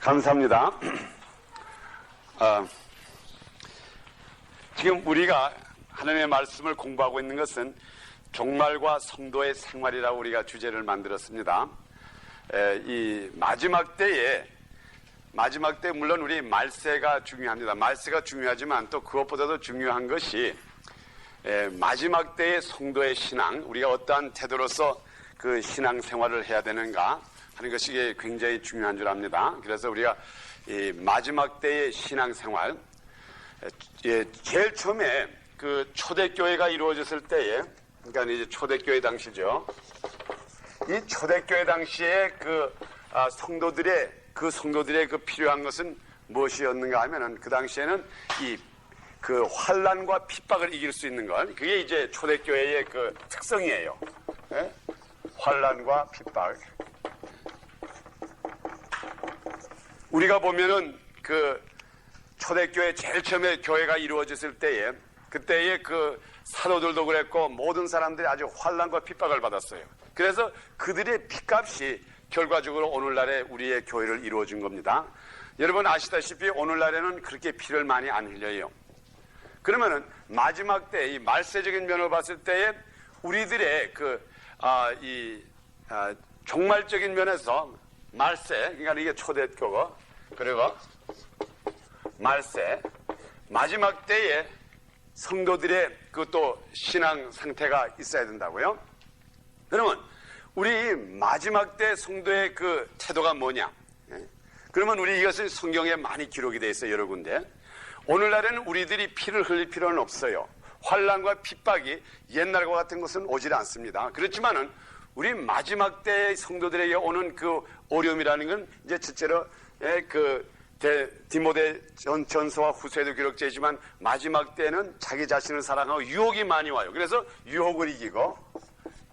감사합니다. 지금 우리가 하나님의 말씀을 공부하고 있는 것은 종말과 성도의 생활이라고 우리가 주제를 만들었습니다. 이 마지막 때에 물론 우리 말세가 중요합니다. 말세가 중요하지만 또 그것보다도 중요한 것이 마지막 때의 성도의 신앙, 우리가 어떠한 태도로서 그 신앙 생활을 해야 되는가 하는 것이 굉장히 중요한 줄 압니다. 그래서 우리가 이 마지막 때의 신앙 생활, 제일 처음에 그 초대교회가 이루어졌을 때에, 그러니까 이제 초대교회 당시죠. 이 초대교회 당시에 그 성도들의 그 필요한 것은 무엇이었는가 하면은 그 당시에는 그 환난과 핍박을 이길 수 있는 것, 그게 이제 초대교회의 그 특성이에요. 네? 환난과 핍박. 우리가 보면은 그 초대교회 제일 처음에 교회가 이루어졌을 때에 그때의 그 사도들도 그랬고 모든 사람들이 아주 환난과 핍박을 받았어요. 그래서 그들의 피값이 결과적으로 오늘날에 우리의 교회를 이루어준 겁니다. 여러분 아시다시피 오늘날에는 그렇게 피를 많이 안 흘려요. 그러면은 마지막 때 이 말세적인 면을 봤을 때에 우리들의 종말적인 면에서 말세, 그러니까 이게 초대교고, 그리고 말세, 마지막 때에 성도들의 또 신앙 상태가 있어야 된다고요. 그러면 우리 마지막 때 성도의 그 태도가 뭐냐? 그러면 우리 이것은 성경에 많이 기록이 되어 있어요, 여러 군데. 오늘날에는 우리들이 피를 흘릴 필요는 없어요. 환난과 핍박이 옛날과 같은 것은 오질 않습니다. 그렇지만은 우리 마지막 때 성도들에게 오는 그 어려움이라는 건 이제 첫째로 디모데 전서와 후서에도 기록되어 있지만 마지막 때는 자기 자신을 사랑하고 유혹이 많이 와요. 그래서 유혹을 이기고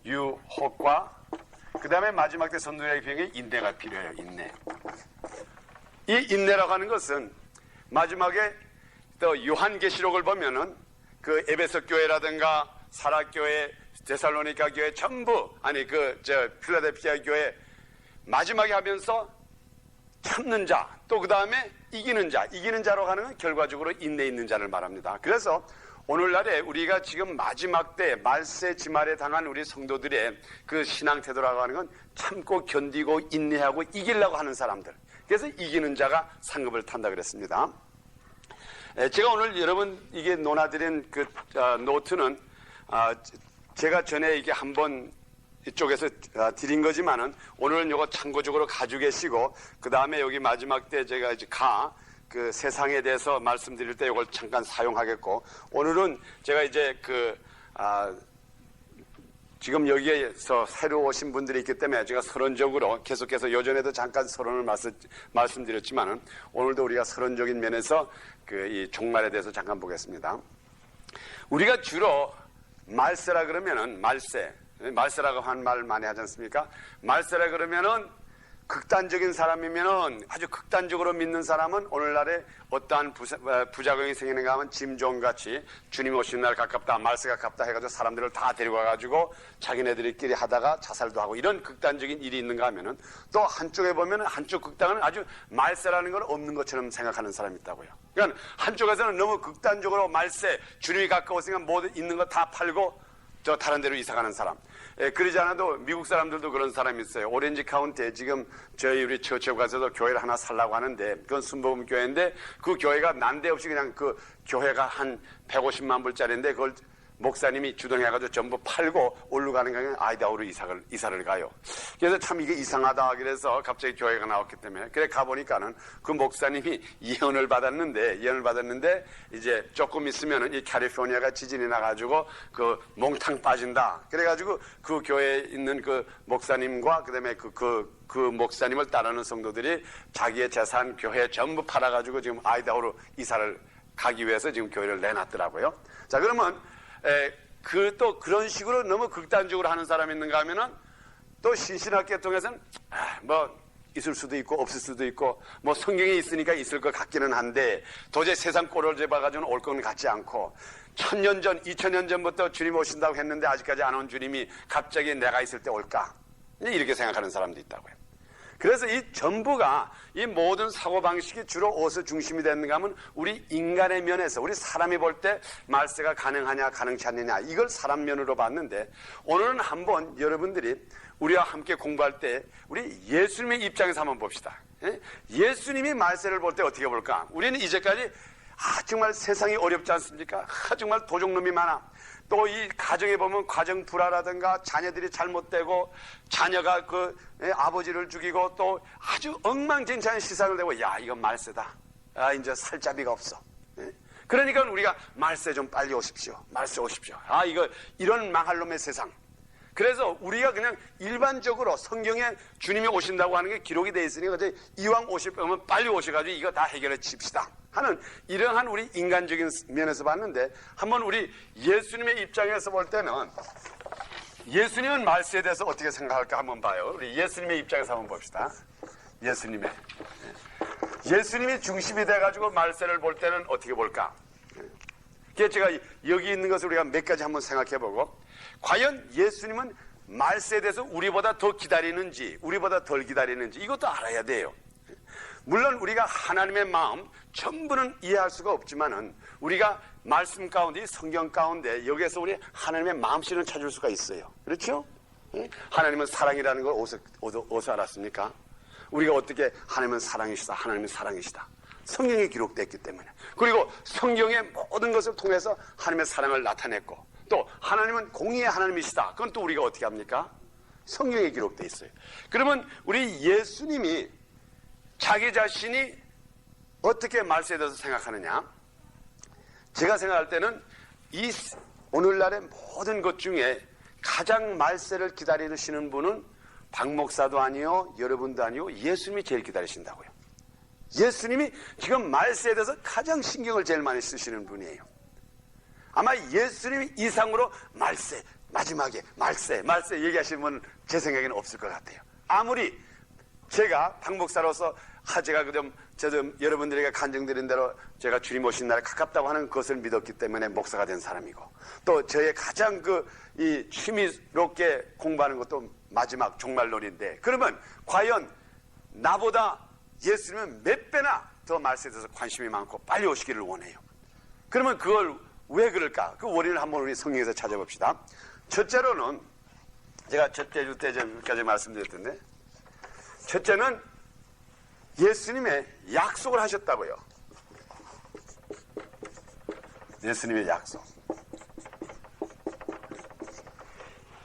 유혹과 그 다음에 마지막 때 성도들에게 필요한 게 인내가 필요해요. 인내. 이 인내라고 하는 것은 마지막에 또 요한계시록을 보면은 그 에베소 교회라든가 사라교회, 데살로니가 교회 전부 필라델피아 교회 마지막에 하면서 참는 자, 또 그 다음에 이기는 자로 하는 건 결과적으로 인내 있는 자를 말합니다. 그래서 오늘날에 우리가 지금 마지막 때 말세 지말에 당한 우리 성도들의 그 신앙 태도라고 하는 건 참고 견디고 인내하고 이기려고 하는 사람들. 그래서 이기는 자가 상급을 탄다 그랬습니다. 제가 오늘 여러분 이게 논하드린 그 노트는 제가 전에 이게 한번 이쪽에서 드린 거지만은 오늘은 이거 참고적으로 가지고 계시고 그 다음에 여기 마지막 때 제가 이제 그 세상에 대해서 말씀드릴 때 이걸 잠깐 사용하겠고 오늘은 제가 이제 지금 여기에서 새로 오신 분들이 있기 때문에 제가 서론적으로 계속해서 요전에도 잠깐 서론을 말씀드렸지만은 오늘도 우리가 서론적인 면에서 이 종말에 대해서 잠깐 보겠습니다. 우리가 주로 말세라 그러면은 말세라고 한 말 많이 하지 않습니까? 말세라 그러면은 극단적인 사람이면은 아주 극단적으로 믿는 사람은 오늘날에 어떠한 부작용이 생기는가 하면 짐종같이 주님 오시는 날 가깝다, 말세가 가깝다 해가지고 사람들을 다 데리고 와가지고 자기네들끼리 하다가 자살도 하고 이런 극단적인 일이 있는가 하면은 또 한쪽에 보면은 한쪽 극단은 아주 말세라는 걸 없는 것처럼 생각하는 사람이 있다고요. 그러니까 한쪽에서는 너무 극단적으로 말세, 주님이 가까웠으니까 모두 있는 거 다 팔고 저 다른 데로 이사가는 사람. 그러지 않아도 미국 사람들도 그런 사람이 있어요. 오렌지 카운티에 지금 우리 처치에 가서도 교회를 하나 살라고 하는데 그건 순복음 교회인데 그 교회가 난데없이 그냥 그 교회가 한 150만 불짜리인데 그걸 목사님이 주동해가지고 전부 팔고 올로 가는 게 아이다호로 이사를 가요. 그래서 참 이게 이상하다. 그래서 갑자기 교회가 나왔기 때문에 그래 가보니까는 그 목사님이 예언을 받았는데 이제 조금 있으면은 이 캘리포니아가 지진이 나가지고 그 몽탕 빠진다. 그래가지고 그 교회에 있는 그 목사님과 그다음에 그 목사님을 따르는 성도들이 자기의 재산 교회 전부 팔아가지고 지금 아이다호로 이사를 가기 위해서 지금 교회를 내놨더라고요. 자 그러면 또 그런 식으로 너무 극단적으로 하는 사람이 있는가 하면은 또 신신학계 통해서는 뭐 있을 수도 있고 없을 수도 있고 뭐 성경에 있으니까 있을 것 같기는 한데 도저히 세상 꼴을 잡아가지고는 올 건 같지 않고 1000년 전, 2000년 전부터 주님 오신다고 했는데 아직까지 안 온 주님이 갑자기 내가 있을 때 올까? 이렇게 생각하는 사람도 있다고요. 그래서 이 전부가 이 모든 사고방식이 주로 어디서 중심이 되는가 하면 우리 인간의 면에서 우리 사람이 볼 때 말세가 가능하냐 가능치 않느냐 이걸 사람 면으로 봤는데 오늘은 한번 여러분들이 우리와 함께 공부할 때 우리 예수님의 입장에서 한번 봅시다. 예수님이 말세를 볼 때 어떻게 볼까? 우리는 이제까지 정말 세상이 어렵지 않습니까? 정말 도적놈이 많아. 또 이 가정에 보면 가정 불화라든가 자녀들이 잘못되고 자녀가 아버지를 죽이고 또 아주 엉망진창한 시상을 내고 야 이건 말세다. 이제 살자비가 없어. 그러니까 우리가 말세 좀 빨리 오십시오. 말세 오십시오. 이런 망할 놈의 세상. 그래서 우리가 그냥 일반적으로 성경에 주님이 오신다고 하는 게 기록이 되어 있으니까 이왕 오실 거면 빨리 오셔가지고 이거 다 해결해 칩시다 하는 이러한 우리 인간적인 면에서 봤는데 한번 우리 예수님의 입장에서 볼 때는 예수님은 말세에 대해서 어떻게 생각할까 한번 봐요. 우리 예수님의 입장에서 한번 봅시다. 예수님이 중심이 돼가지고 말세를 볼 때는 어떻게 볼까? 그래서 제가 여기 있는 것을 우리가 몇 가지 한번 생각해보고 과연 예수님은 말세에 대해서 우리보다 더 기다리는지 우리보다 덜 기다리는지 이것도 알아야 돼요. 물론 우리가 하나님의 마음 전부는 이해할 수가 없지만은 우리가 말씀 가운데 성경 가운데 여기에서 우리 하나님의 마음씨는 찾을 수가 있어요. 그렇죠? 하나님은 사랑이라는 걸 어디서 알았습니까? 우리가 어떻게 하나님은 사랑이시다 하나님은 사랑이시다 성경에 기록됐기 때문에 그리고 성경의 모든 것을 통해서 하나님의 사랑을 나타냈고 또 하나님은 공의의 하나님이시다. 그건 또 우리가 어떻게 합니까? 성경에 기록되어 있어요. 그러면 우리 예수님이 자기 자신이 어떻게 말세에 대해서 생각하느냐? 제가 생각할 때는 이 오늘날의 모든 것 중에 가장 말세를 기다리시는 분은 박 목사도 아니요 여러분도 아니요 예수님이 제일 기다리신다고요. 예수님이 지금 말세에 대해서 가장 신경을 제일 많이 쓰시는 분이에요. 아마 예수님이 이상으로 말세, 마지막에 말세 얘기하시는 분은 제 생각에는 없을 것 같아요. 아무리 제가 박 목사로서 제가 좀 여러분들에게 간증드린 대로 제가 주님 오신 날에 가깝다고 하는 것을 믿었기 때문에 목사가 된 사람이고 또 저의 가장 이 취미롭게 공부하는 것도 마지막 종말론인데 그러면 과연 나보다 예수님은 몇 배나 더 말세에 대해서 관심이 많고 빨리 오시기를 원해요. 그러면 그걸 왜 그럴까? 그 원인을 한번 우리 성경에서 찾아봅시다. 첫째로는 제가 첫째 주 때까지 말씀드렸던데 첫째는 예수님의 약속을 하셨다고요. 예수님의 약속.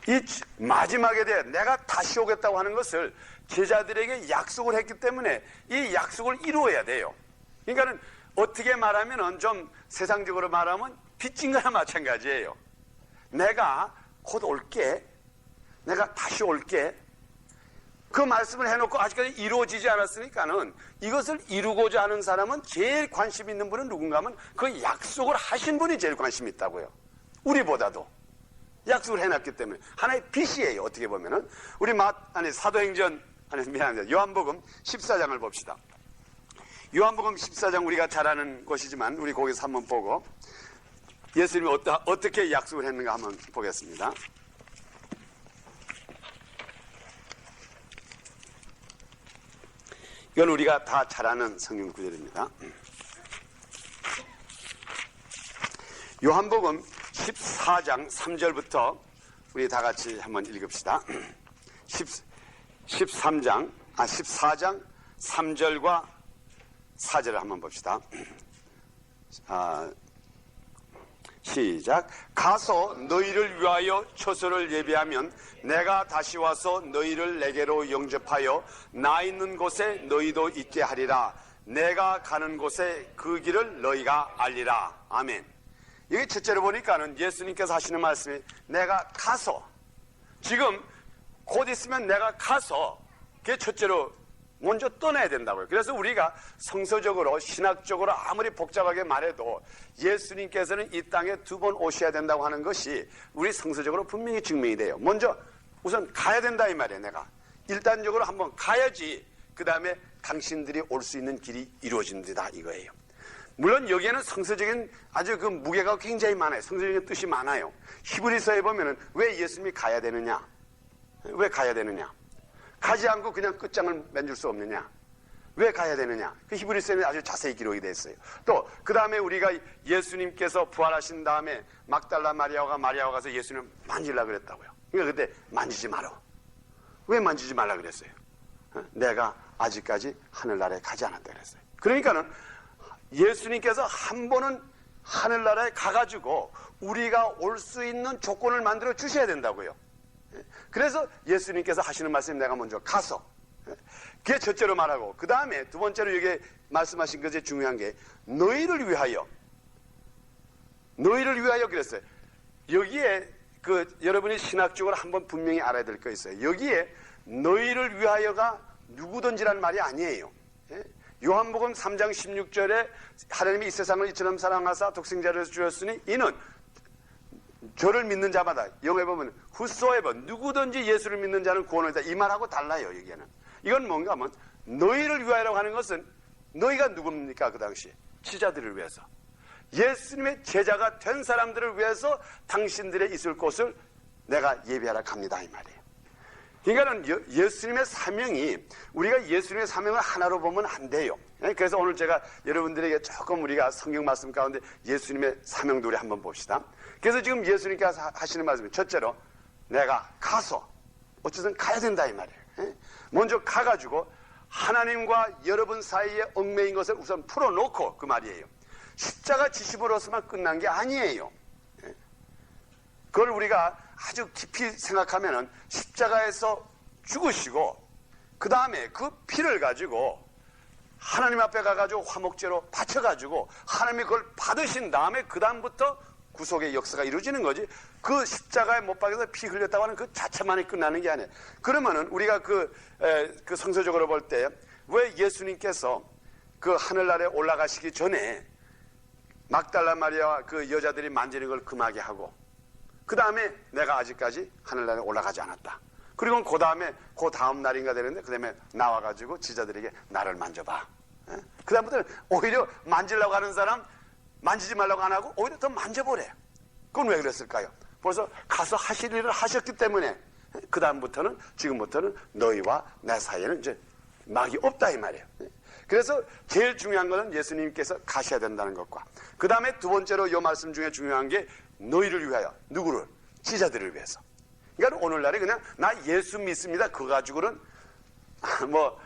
이 마지막에 대해 내가 다시 오겠다고 하는 것을 제자들에게 약속을 했기 때문에 이 약속을 이루어야 돼요. 그러니까는 어떻게 말하면은 좀 세상적으로 말하면 빚진 거나 마찬가지예요. 내가 곧 올게. 내가 다시 올게. 그 말씀을 해놓고 아직까지 이루어지지 않았으니까는 이것을 이루고자 하는 사람은 제일 관심 있는 분은 누군가 하면 그 약속을 하신 분이 제일 관심 있다고요. 우리보다도. 약속을 해놨기 때문에. 하나의 빚이에요. 어떻게 보면은. 우리 요한복음 14장을 봅시다. 요한복음 14장 우리가 잘 아는 것이지만 우리 거기서 한번 보고 예수님이 어떻게 약속을 했는가 한번 보겠습니다. 이건 우리가 다 잘 아는 성경 구절입니다. 요한복음 14장 3절부터 우리 다 같이 한번 읽읍시다. 14장 3절과 4절을 한번 봅시다. 시작. 가서 너희를 위하여 처소를 예비하면 내가 다시 와서 너희를 내게로 영접하여 나 있는 곳에 너희도 있게 하리라. 내가 가는 곳에 그 길을 너희가 알리라. 아멘. 이게 첫째로 보니까는 예수님께서 하시는 말씀이 내가 가서 지금 곧 있으면 내가 가서 그게 첫째로 먼저 떠나야 된다고요. 그래서 우리가 성서적으로 신학적으로 아무리 복잡하게 말해도 예수님께서는 이 땅에 2번 오셔야 된다고 하는 것이 우리 성서적으로 분명히 증명이 돼요. 먼저 우선 가야 된다 이 말이에요. 내가 일단적으로 한번 가야지 그 다음에 당신들이 올 수 있는 길이 이루어진다 이거예요. 물론 여기에는 성서적인 아주 그 무게가 굉장히 많아요. 성서적인 뜻이 많아요. 히브리서에 보면은 왜 예수님이 가야 되느냐? 왜 가야 되느냐? 가지 않고 그냥 끝장을 맺을 수 없느냐? 왜 가야 되느냐? 그 히브리서에 아주 자세히 기록이 되어 있어요. 또 그 다음에 우리가 예수님께서 부활하신 다음에 막달라 마리아가 가서 예수님 만지려고 그랬다고요. 그러니까 그때 만지지 마라. 왜 만지지 말라 그랬어요? 내가 아직까지 하늘나라에 가지 않았다 그랬어요. 그러니까는 예수님께서 한 번은 하늘나라에 가가지고 우리가 올 수 있는 조건을 만들어 주셔야 된다고요. 그래서 예수님께서 하시는 말씀이 내가 먼저 가서, 그게 첫째로 말하고, 그 다음에 두 번째로 여기 말씀하신 것이 중요한 게 너희를 위하여 그랬어요. 여기에 여러분이 신학적으로 한번 분명히 알아야 될 거 있어요. 여기에 너희를 위하여가 누구든지란 말이 아니에요. 요한복음 3장 16절에 하나님이 이 세상을 이처럼 사랑하사 독생자를 주었으니 이는 저를 믿는 자마다, 영어에 보면 whosoever, 누구든지 예수를 믿는 자는 구원을 얻다, 이 말하고 달라요. 여기에는 이건 뭔가 하면 너희를 위하여라고 하는 것은 너희가 누굽니까? 그 당시 지자들을 위해서, 예수님의 제자가 된 사람들을 위해서 당신들의 있을 곳을 내가 예비하러 갑니다, 이 말이에요. 그러니까는 예수님의 사명이, 우리가 예수님의 사명을 하나로 보면 안 돼요. 그래서 오늘 제가 여러분들에게 조금 우리가 성경 말씀 가운데 예수님의 사명도 우리 한번 봅시다. 그래서 지금 예수님께서 하시는 말씀이 첫째로 내가 가서, 어쨌든 가야 된다 이 말이에요. 먼저 가가지고 하나님과 여러분 사이에 얽매인 것을 우선 풀어놓고, 그 말이에요. 십자가 지심으로서만 끝난 게 아니에요. 그걸 우리가 아주 깊이 생각하면은 십자가에서 죽으시고 그 다음에 그 피를 가지고 하나님 앞에 가가지고 화목제로 바쳐가지고 하나님이 그걸 받으신 다음에 그 다음부터 구속의 역사가 이루어지는 거지, 그 십자가에 못 박혀서 피 흘렸다고 하는 그 자체만이 끝나는 게 아니에요. 그러면은 우리가 그 성서적으로 볼 때 왜 예수님께서 그 하늘나라에 올라가시기 전에 막달라 마리아와 그 여자들이 만지는 걸 금하게 하고, 그 다음에 내가 아직까지 하늘나라에 올라가지 않았다. 그리고 그 다음에 그 다음 날인가 되는데 그 다음에 나와가지고 지자들에게 나를 만져봐. 그 다음부터는 오히려 만지려고 하는 사람 만지지 말라고 안 하고 오히려 더 만져보래. 그건 왜 그랬을까요? 벌써 가서 하실 일을 하셨기 때문에 그 다음부터는, 지금부터는 너희와 내 사이에는 이제 막이 없다 이 말이에요. 그래서 제일 중요한 것은 예수님께서 가셔야 된다는 것과, 그 다음에 두 번째로 이 말씀 중에 중요한 게 너희를 위하여, 누구를? 지자들을 위해서. 그러니까 오늘날에 그냥 나 예수 믿습니다 그거 가지고는 뭐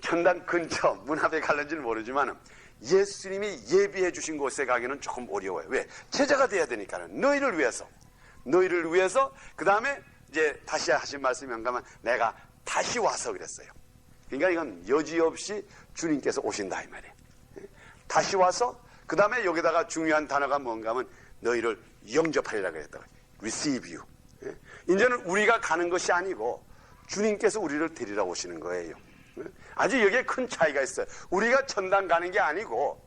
천당 근처 문 앞에 갈는지는 모르지만 예수님이 예비해 주신 곳에 가기는 조금 어려워요. 왜? 제자가 돼야 되니까는. 너희를 위해서 그 다음에 이제 다시 하신 말씀이 뭔가면 내가 다시 와서 그랬어요. 그러니까 이건 여지없이 주님께서 오신다 이 말이에요. 다시 와서 그 다음에 여기다가 중요한 단어가 뭔가 하면 너희를 영접하리라 그랬다고. receive you. 이제는 우리가 가는 것이 아니고 주님께서 우리를 데리러 오시는 거예요. 아주 여기에 큰 차이가 있어요. 우리가 천당 가는 게 아니고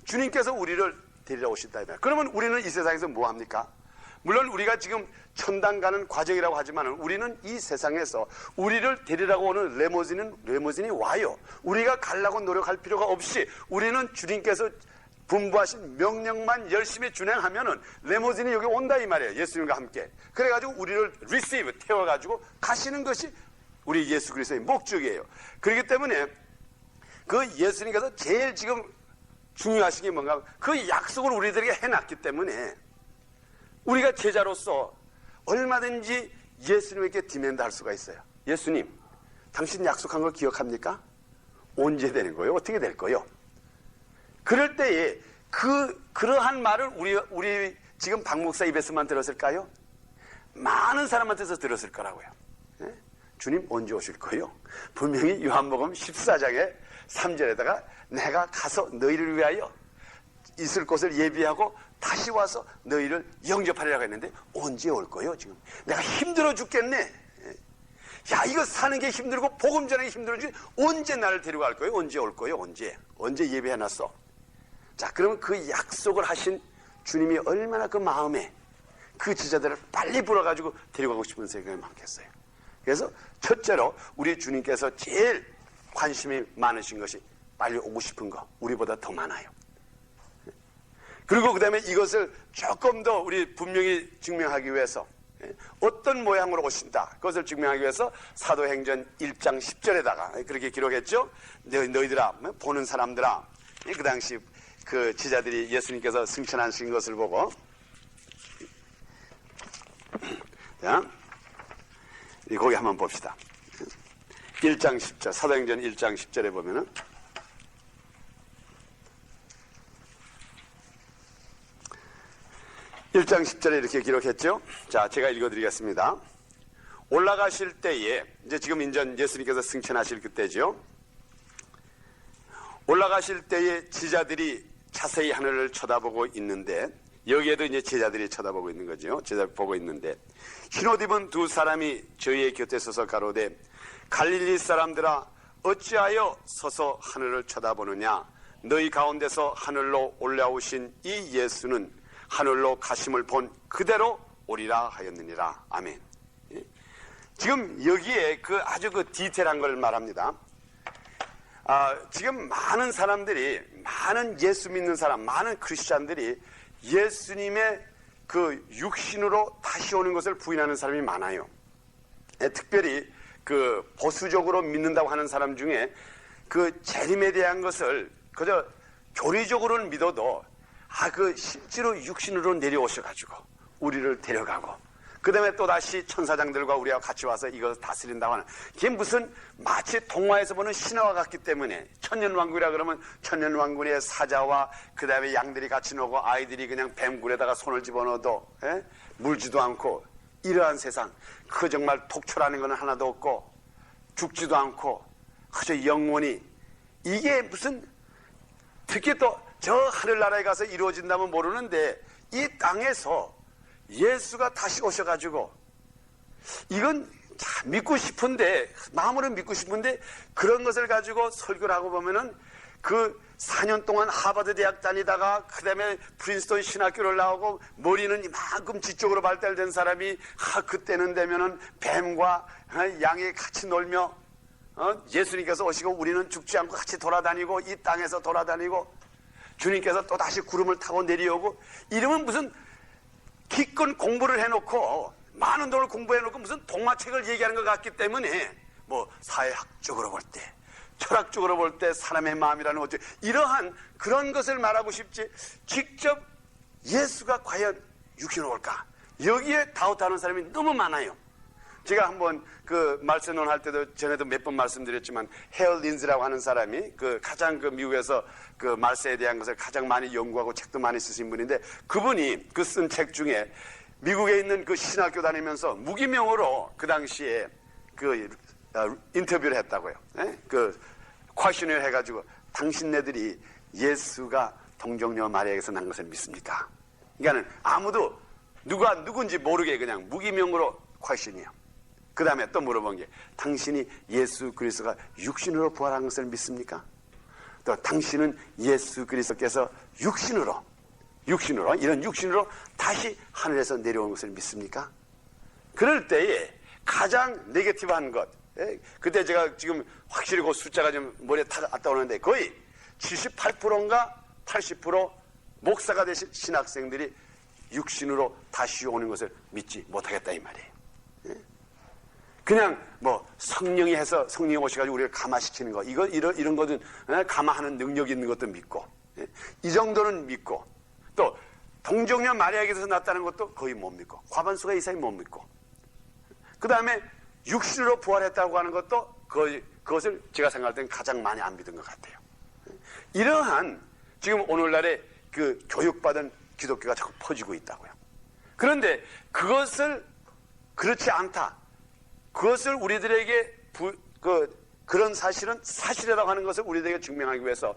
주님께서 우리를 데리러 오신다. 그러면 우리는 이 세상에서 뭐 합니까? 물론 우리가 지금 천당 가는 과정이라고 하지만 우리는 이 세상에서 우리를 데리라고 오는 레모진이 와요. 우리가 가려고 노력할 필요가 없이 우리는 주님께서 분부하신 명령만 열심히 준행하면은 레모진이 여기 온다 이 말이에요. 예수님과 함께. 그래가지고 우리를 receive, 태워가지고 가시는 것이 우리 예수 그리스도의 목적이에요. 그렇기 때문에 그 예수님께서 제일 지금 중요하신 게 뭔가, 그 약속을 우리들에게 해놨기 때문에 우리가 제자로서 얼마든지 예수님에게 디맨드 할 수가 있어요. 예수님, 당신 약속한 걸 기억합니까? 언제 되는 거예요? 어떻게 될 거예요? 그럴 때에 그러한 말을 우리 지금 박 목사 입에서만 들었을까요? 많은 사람한테서 들었을 거라고요. 네? 주님 언제 오실 거예요? 분명히 요한복음 14장의 3절에다가 내가 가서 너희를 위하여 있을 곳을 예비하고 다시 와서 너희를 영접하리라고 했는데 언제 올 거예요? 지금 내가 힘들어 죽겠네. 야, 이거 사는 게 힘들고 복음 전하기 힘들어 죽겠네. 언제 나를 데려갈 거예요? 언제 올 거예요? 언제 예비해놨어? 자, 그러면 그 약속을 하신 주님이 얼마나 그 마음에 그 지자들을 빨리 불어가지고 데려가고 싶은 생각이 많겠어요. 그래서 첫째로 우리 주님께서 제일 관심이 많으신 것이 빨리 오고 싶은 거, 우리보다 더 많아요. 그리고 그 다음에 이것을 조금 더 우리 분명히 증명하기 위해서 어떤 모양으로 오신다. 그것을 증명하기 위해서 사도행전 1장 10절에다가 그렇게 기록했죠. 너희들아, 보는 사람들아. 그 당시 그 제자들이 예수님께서 승천하신 것을 보고, 자, 거기 한번 봅시다. 1장 10절, 사도행전 1장 10절에 보면은, (1장 10절에) 이렇게 기록했죠. 자, 제가 읽어드리겠습니다. 올라가실 때에, 이제 지금 인전 예수님께서 승천하실 그때죠. 올라가실 때에 제자들이 자세히 하늘을 쳐다보고 있는데, 여기에도 이제 제자들이 쳐다보고 있는 거죠. 제자 보고 있는데, 흰옷 입은 두 사람이 저희의 곁에 서서 가로되, 갈릴리 사람들아, 어찌하여 서서 하늘을 쳐다보느냐? 너희 가운데서 하늘로 올라오신 이 예수는 하늘로 가심을 본 그대로 오리라 하였느니라. 아멘. 지금 여기에 아주 디테일한 걸 말합니다. 지금 많은 사람들이, 많은 예수 믿는 사람, 많은 크리스찬들이 예수님의 그 육신으로 다시 오는 것을 부인하는 사람이 많아요. 특별히 보수적으로 믿는다고 하는 사람 중에 재림에 대한 것을 그저 교리적으로는 믿어도 실제로 육신으로 내려오셔가지고 우리를 데려가고, 그 다음에 또다시 천사장들과 우리와 같이 와서 이것을 다스린다고 하는, 그게 무슨 마치 동화에서 보는 신화와 같기 때문에, 천년왕국이라 그러면 천년왕국의 사자와 그 다음에 양들이 같이 놀고 아이들이 그냥 뱀굴에다가 손을 집어넣어도 물지도 않고, 이러한 세상, 그 정말 독초라는 건 하나도 없고 죽지도 않고 그저 영원히, 이게 무슨 특히 또 저 하늘나라에 가서 이루어진다면 모르는데, 이 땅에서 예수가 다시 오셔가지고, 이건 참 믿고 싶은데, 마음으로 믿고 싶은데, 그런 것을 가지고 설교를 하고 보면은 4년 동안 하버드 대학 다니다가 그 다음에 프린스턴 신학교를 나오고 머리는 이만큼 지적으로 발달된 사람이 그때는 되면은 뱀과 양이 같이 놀며 예수님께서 오시고 우리는 죽지 않고 같이 돌아다니고 이 땅에서 돌아다니고 주님께서 또 다시 구름을 타고 내려오고, 이러면 무슨 기껏 공부를 해놓고 많은 돈을 공부해놓고 무슨 동화책을 얘기하는 것 같기 때문에, 뭐 사회학적으로 볼 때, 철학적으로 볼 때 사람의 마음이라는 어째, 이러한 그런 것을 말하고 싶지, 직접 예수가 과연 육신으로 올까, 여기에 다웃하는 사람이 너무 많아요. 제가 한번 말세논 할 때도 전에도 몇 번 말씀드렸지만, 헤어 린즈라고 하는 사람이 가장 미국에서 말세에 대한 것을 가장 많이 연구하고 책도 많이 쓰신 분인데, 그분이 쓴 책 중에 미국에 있는 신학교 다니면서 무기명으로 그 당시에 인터뷰를 했다고요. 퀘셔널 해가지고, 당신네들이 예수가 동정녀 마리아에게서 난 것을 믿습니까? 그러니까는 아무도 누군지 모르게 그냥 무기명으로 퀘셔널이에요. 그 다음에 또 물어본 게, 당신이 예수 그리스도가 육신으로 부활한 것을 믿습니까? 또 당신은 예수 그리스도께서 육신으로 이런 육신으로 다시 하늘에서 내려온 것을 믿습니까? 그럴 때에 가장 네거티브한 것, 그때 제가 지금 확실히 그 숫자가 좀 머리에 다 떠오르는데, 거의 78%인가 80% 목사가 되신 신학생들이 육신으로 다시 오는 것을 믿지 못하겠다 이 말이에요. 그냥 성령이 해서 성령이 오셔가지고 우리를 감화시키는 거, 이런 것은 감화하는 능력이 있는 것도 믿고, 이 정도는 믿고, 또 동정녀 마리아에게서 났다는 것도 거의 못 믿고, 과반수가 이상이 못 믿고, 그 다음에 육신으로 부활했다고 하는 것도 그것을 제가 생각할 때는 가장 많이 안 믿은 것 같아요. 이러한 지금 오늘날의 교육받은 기독교가 자꾸 퍼지고 있다고요. 그런데 그것을 그렇지 않다, 그것을 우리들에게 그런 사실은 사실이라고 하는 것을 우리들에게 증명하기 위해서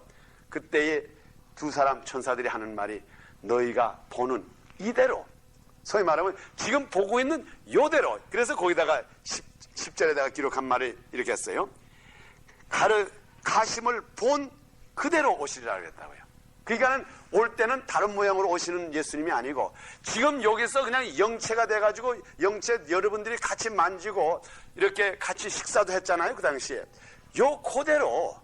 그때의 두 사람 천사들이 하는 말이, 너희가 보는 이대로, 소위 말하면 지금 보고 있는 요대로, 그래서 거기다가 10절에다가 기록한 말을 이렇게 했어요. 가심을 본 그대로 오시리라 그랬다고요. 그러니까는 올 때는 다른 모양으로 오시는 예수님이 아니고, 지금 여기서 그냥 영체가 돼가지고, 영체 여러분들이 같이 만지고 이렇게 같이 식사도 했잖아요, 그 당시에. 그대로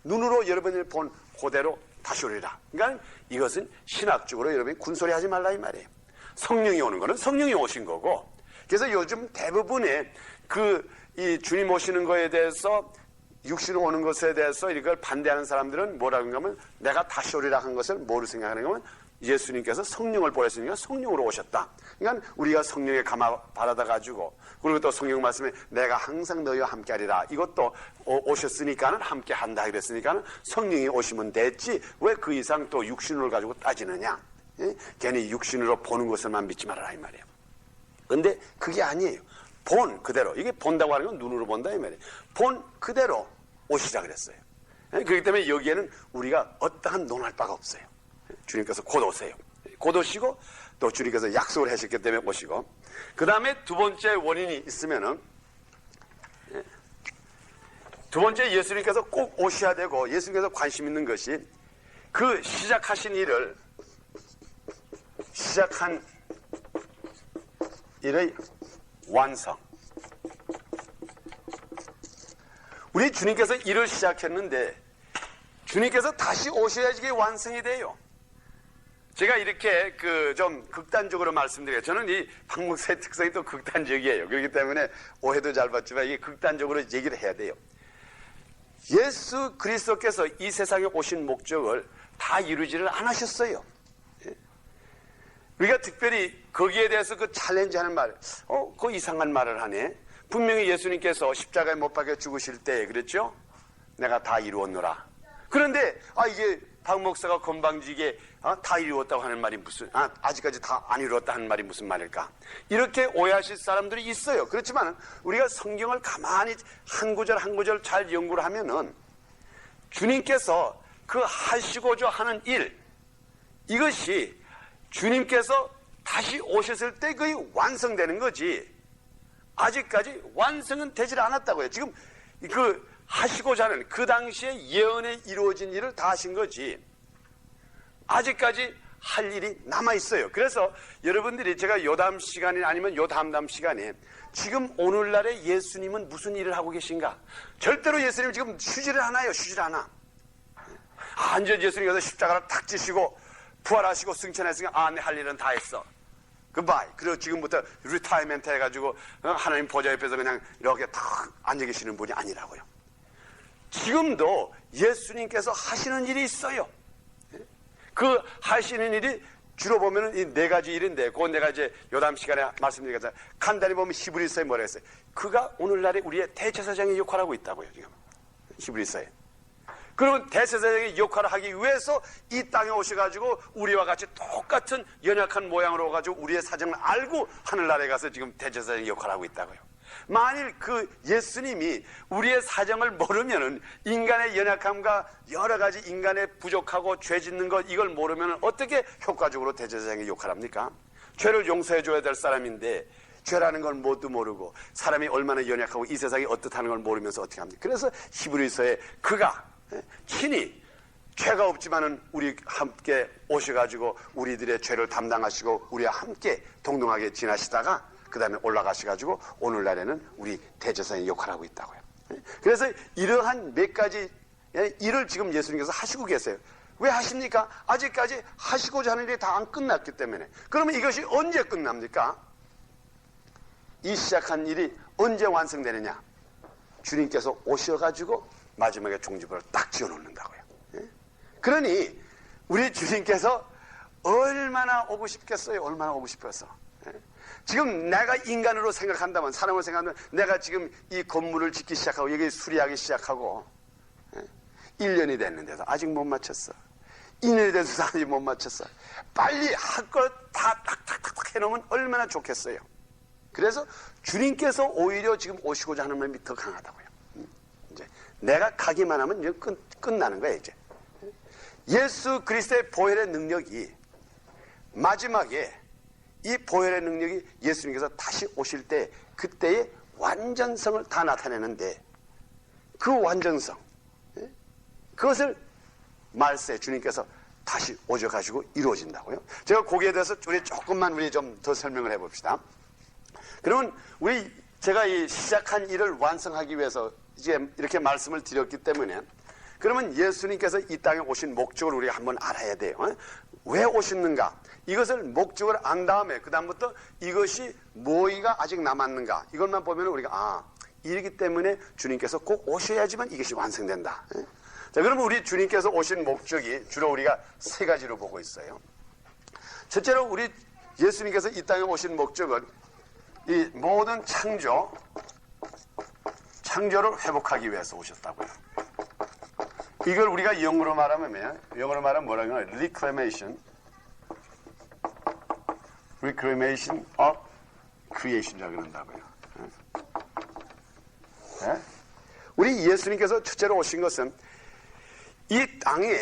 눈으로 여러분이 본 그대로 다시 오리라. 그러니까 이것은 신학적으로 여러분이 군소리 하지 말라 이 말이에요. 성령이 오는 거는 성령이 오신 거고, 그래서 요즘 대부분의 이 주님 오시는 거에 대해서, 육신으로 오는 것에 대해서 이걸 반대하는 사람들은 뭐라고 하면, 내가 다시 오리라 한 것을 뭐로 생각하는가 하면, 예수님께서 성령을 보냈으니까 성령으로 오셨다. 그러니까 우리가 성령의 감화 받아가지고, 그리고 또 성령 말씀에 내가 항상 너희와 함께 하리라. 이것도 오셨으니까는 함께 한다 그랬으니까는 성령이 오시면 됐지. 왜 그 이상 또 육신을 가지고 따지느냐. 예? 괜히 육신으로 보는 것을만 믿지 말아라 이 말이에요. 근데 그게 아니에요. 본 그대로. 이게 본다고 하는 건 눈으로 본다 이 말이에요. 본 그대로 오시라 그랬어요. 예? 그렇기 때문에 여기에는 우리가 어떠한 논할 바가 없어요. 주님께서 곧 오세요. 곧 오시고 또 주님께서 약속을 하셨기 때문에 오시고, 그 다음에 두 번째 원인이 있으면은, 두 번째 예수님께서 꼭 오셔야 되고 예수님께서 관심 있는 것이 그 시작한 일의 완성. 우리 주님께서 일을 시작했는데 주님께서 다시 오셔야지 이게 완성이 돼요. 제가 이렇게 좀 극단적으로 말씀드려요. 저는 이 박 목사의 특성이 또 극단적이에요. 그렇기 때문에 오해도 잘 받지만 이게 극단적으로 얘기를 해야 돼요. 예수 그리스도께서 이 세상에 오신 목적을 다 이루지를 않으셨어요. 우리가 특별히 거기에 대해서 그 챌린지하는 말, 그 이상한 말을 하네. 분명히 예수님께서 십자가에 못 박혀 죽으실 때 그랬죠? 내가 다 이루었노라. 그런데 이게 박 목사가 건방지게 다 이루었다고 하는 말이 무슨, 아직까지 다 안 이루었다 하는 말이 무슨 말일까? 이렇게 오해하실 사람들이 있어요. 그렇지만 우리가 성경을 가만히 한 구절 한 구절 잘 연구를 하면은 주님께서 그 하시고자 하는 일, 이것이 주님께서 다시 오셨을 때 거의 완성되는 거지, 아직까지 완성은 되질 않았다고요. 지금 하시고자 하는 그 당시에 예언에 이루어진 일을 다 하신 거지 아직까지 할 일이 남아있어요. 그래서 여러분들이 제가 요 다음 시간이 아니면 요 다음 시간에 지금 오늘날에 예수님은 무슨 일을 하고 계신가? 절대로 예수님 지금 쉬지를 않아요. 쉬지를 않아. 완전 예수님께서 십자가를 탁 지시고 부활하시고 승천했으니까 내 할 일은 다 했어. 굿바이. 그리고 지금부터 리타이먼트 해가지고 하나님 보좌 옆에서 그냥 이렇게 탁 앉아 계시는 분이 아니라고요. 지금도 예수님께서 하시는 일이 있어요. 그 하시는 일이 주로 보면은 이 네 가지 일인데, 그건 내가 이제 요담 시간에 말씀드리겠습니다. 간단히 보면 히브리서에 뭐라 했어요? 그가 오늘날에 우리의 대제사장의 역할을 하고 있다고요, 지금. 히브리서에. 그러면 대제사장의 역할을 하기 위해서 이 땅에 오셔가지고 우리와 같이 똑같은 연약한 모양으로 가지고 우리의 사정을 알고 하늘나라에 가서 지금 대제사장의 역할을 하고 있다고요. 만일 그 예수님이 우리의 사정을 모르면은, 인간의 연약함과 여러 가지 인간의 부족하고 죄 짓는 것 이걸 모르면은 어떻게 효과적으로 대제사장의 역할을 합니까? 죄를 용서해 줘야 될 사람인데 죄라는 걸 뭣도 모르고 사람이 얼마나 연약하고 이 세상이 어떻다는 걸 모르면서 어떻게 합니까? 그래서 히브리서에 그가 친히 죄가 없지만은 우리 함께 오셔가지고 우리들의 죄를 담당하시고 우리와 함께 동등하게 지나시다가 그 다음에 올라가셔가지고 오늘날에는 우리 대제사장의 역할을 하고 있다고요. 그래서 이러한 몇 가지 일을 지금 예수님께서 하시고 계세요. 왜 하십니까? 아직까지 하시고자 하는 일이 다 안 끝났기 때문에. 그러면 이것이 언제 끝납니까? 이 시작한 일이 언제 완성되느냐? 주님께서 오셔가지고 마지막에 종지부를 딱 지어놓는다고요. 그러니 우리 주님께서 얼마나 오고 싶겠어요? 얼마나 오고 싶어서. 지금 내가 인간으로 생각한다면, 사람으로 생각하면 내가 지금 이 건물을 짓기 시작하고 여기 수리하기 시작하고 1년이 됐는데도 아직 못 마쳤어. 2년이 돼서 아직 못 마쳤어. 빨리 할 걸 다 탁탁탁 해놓으면 얼마나 좋겠어요. 그래서 주님께서 오히려 지금 오시고자 하는 마음이 더 강하다고요. 이제 내가 가기만 하면 이제 끝나는 거예요. 이제 예수 그리스도의 보혈의 능력이 마지막에, 이 보혈의 능력이 예수님께서 다시 오실 때 그때의 완전성을 다 나타내는데, 그 완전성, 그것을 말세 주님께서 다시 오셔가지고 이루어진다고요. 제가 거기에 대해서 우리 조금만 좀 더 설명을 해봅시다. 그러면 제가 이 시작한 일을 완성하기 위해서 이제 이렇게 말씀을 드렸기 때문에 그러면 예수님께서 이 땅에 오신 목적을 우리가 한번 알아야 돼요. 왜 오셨는가? 이것을 목적을 안 다음에 그 다음부터 이것이 뭐가 아직 남았는가? 이것만 보면 우리가 이러기 때문에 주님께서 꼭 오셔야지만 이것이 완성된다. 자, 그러면 우리 주님께서 오신 목적이 주로 우리가 세 가지로 보고 있어요. 첫째로 우리 예수님께서 이 땅에 오신 목적은 이 모든 창조를 회복하기 위해서 오셨다고요. 이걸 우리가 영어로 말하면 뭐라고 하냐? Reclamation of Creation이라고 그런다고요. 네? 우리 예수님께서 첫째로 오신 것은 이 땅에,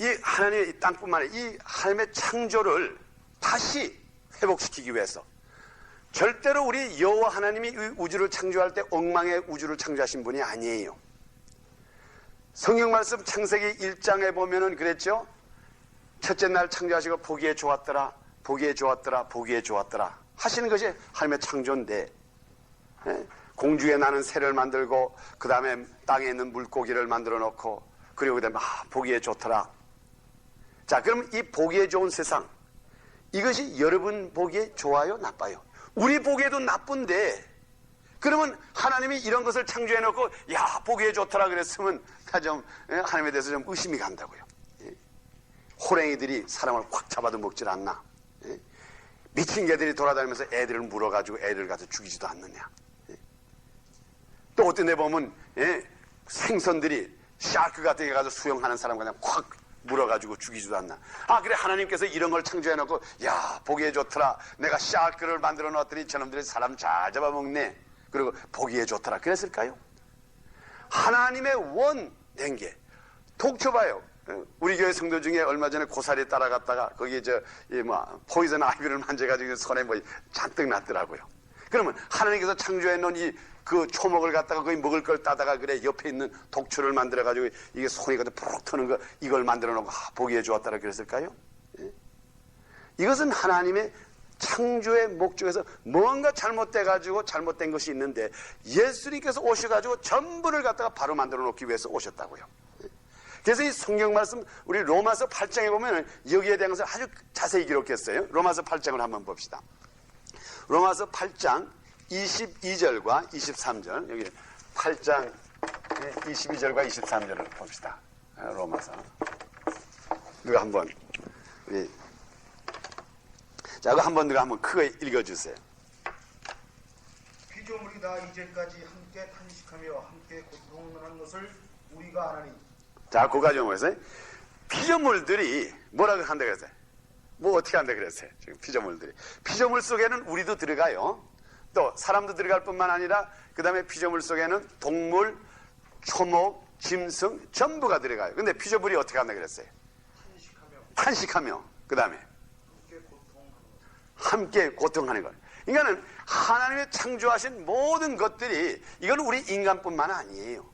이 하나님의 이 땅뿐만 아니라 이 하나님의 창조를 다시 회복시키기 위해서, 절대로 우리 여호와 하나님이 이 우주를 창조할 때 엉망의 우주를 창조하신 분이 아니에요. 성경 말씀 창세기 1장에 보면은 그랬죠. 첫째 날 창조하시고 보기에 좋았더라, 보기에 좋았더라, 보기에 좋았더라 하시는 것이 하나님의 창조인데, 공중에 나는 새를 만들고 그 다음에 땅에 있는 물고기를 만들어 놓고, 그리고 그 다음에 보기에 좋더라. 자, 그럼 이 보기에 좋은 세상, 이것이 여러분 보기에 좋아요, 나빠요? 우리 보기에도 나쁜데, 그러면 하나님이 이런 것을 창조해 놓고 보기에 좋더라 그랬으면 좀 하나님에 대해서 좀 의심이 간다고요. 호랭이들이 사람을 확 잡아도 먹질 않나? 미친 개들이 돌아다니면서 애들을 물어가지고 애를 가서 죽이지도 않느냐? 또 어떤 데 보면 생선들이 샤크 같은 게 가서 수영하는 사람 그냥 확 물어가지고 죽이지도 않나? 그래, 하나님께서 이런 걸 창조해놓고 보기에 좋더라, 내가 샤크를 만들어 놨더니 저놈들이 사람 잘 잡아먹네, 그리고 보기에 좋더라 그랬을까요? 하나님의 원된 게, 독초 봐요. 우리 교회 성도 중에 얼마 전에 고사리 따라갔다가 거기 포이즌 아이비를 만져가지고 손에 잔뜩 났더라고요. 그러면 하나님께서 창조해 놓은 그 초목을 갖다가 거기 먹을 걸 따다가 그래 옆에 있는 독초를 만들어가지고 이게 손이 가지고 푹 트는 거, 이걸 만들어 놓고 보기에 좋았다라 그랬을까요? 이것은 하나님의 창조의 목적에서 뭔가 잘못돼가지고 잘못된 것이 있는데, 예수님께서 오셔가지고 전부를 갖다가 바로 만들어 놓기 위해서 오셨다고요. 그래서 이 성경 말씀, 우리 로마서 8장에 보면 여기에 대한 것을 아주 자세히 기록했어요. 로마서 8장을 한번 봅시다. 로마서 8장 22절과 23절, 여기 8장 22절과 23절을 봅시다. 로마서. 누가 한번, 자, 이거 누가 한번 크게 읽어주세요. 피조물이 다 이제까지 함께 탄식하며 함께 고통하는 것을 우리가 아나니. 자, 그까지 보면서 피조물들이 뭐라고 한다 그랬어요? 뭐 어떻게 한다 그랬어요? 지금 피조물 속에는 우리도 들어가요. 또 사람도 들어갈 뿐만 아니라 그 다음에 피조물 속에는 동물, 초목, 짐승 전부가 들어가요. 근데 피조물이 어떻게 한다 그랬어요? 탄식하며 그 다음에 함께 고통하는 것. 그러니까는 하나님의 창조하신 모든 것들이, 이건 우리 인간뿐만 아니에요.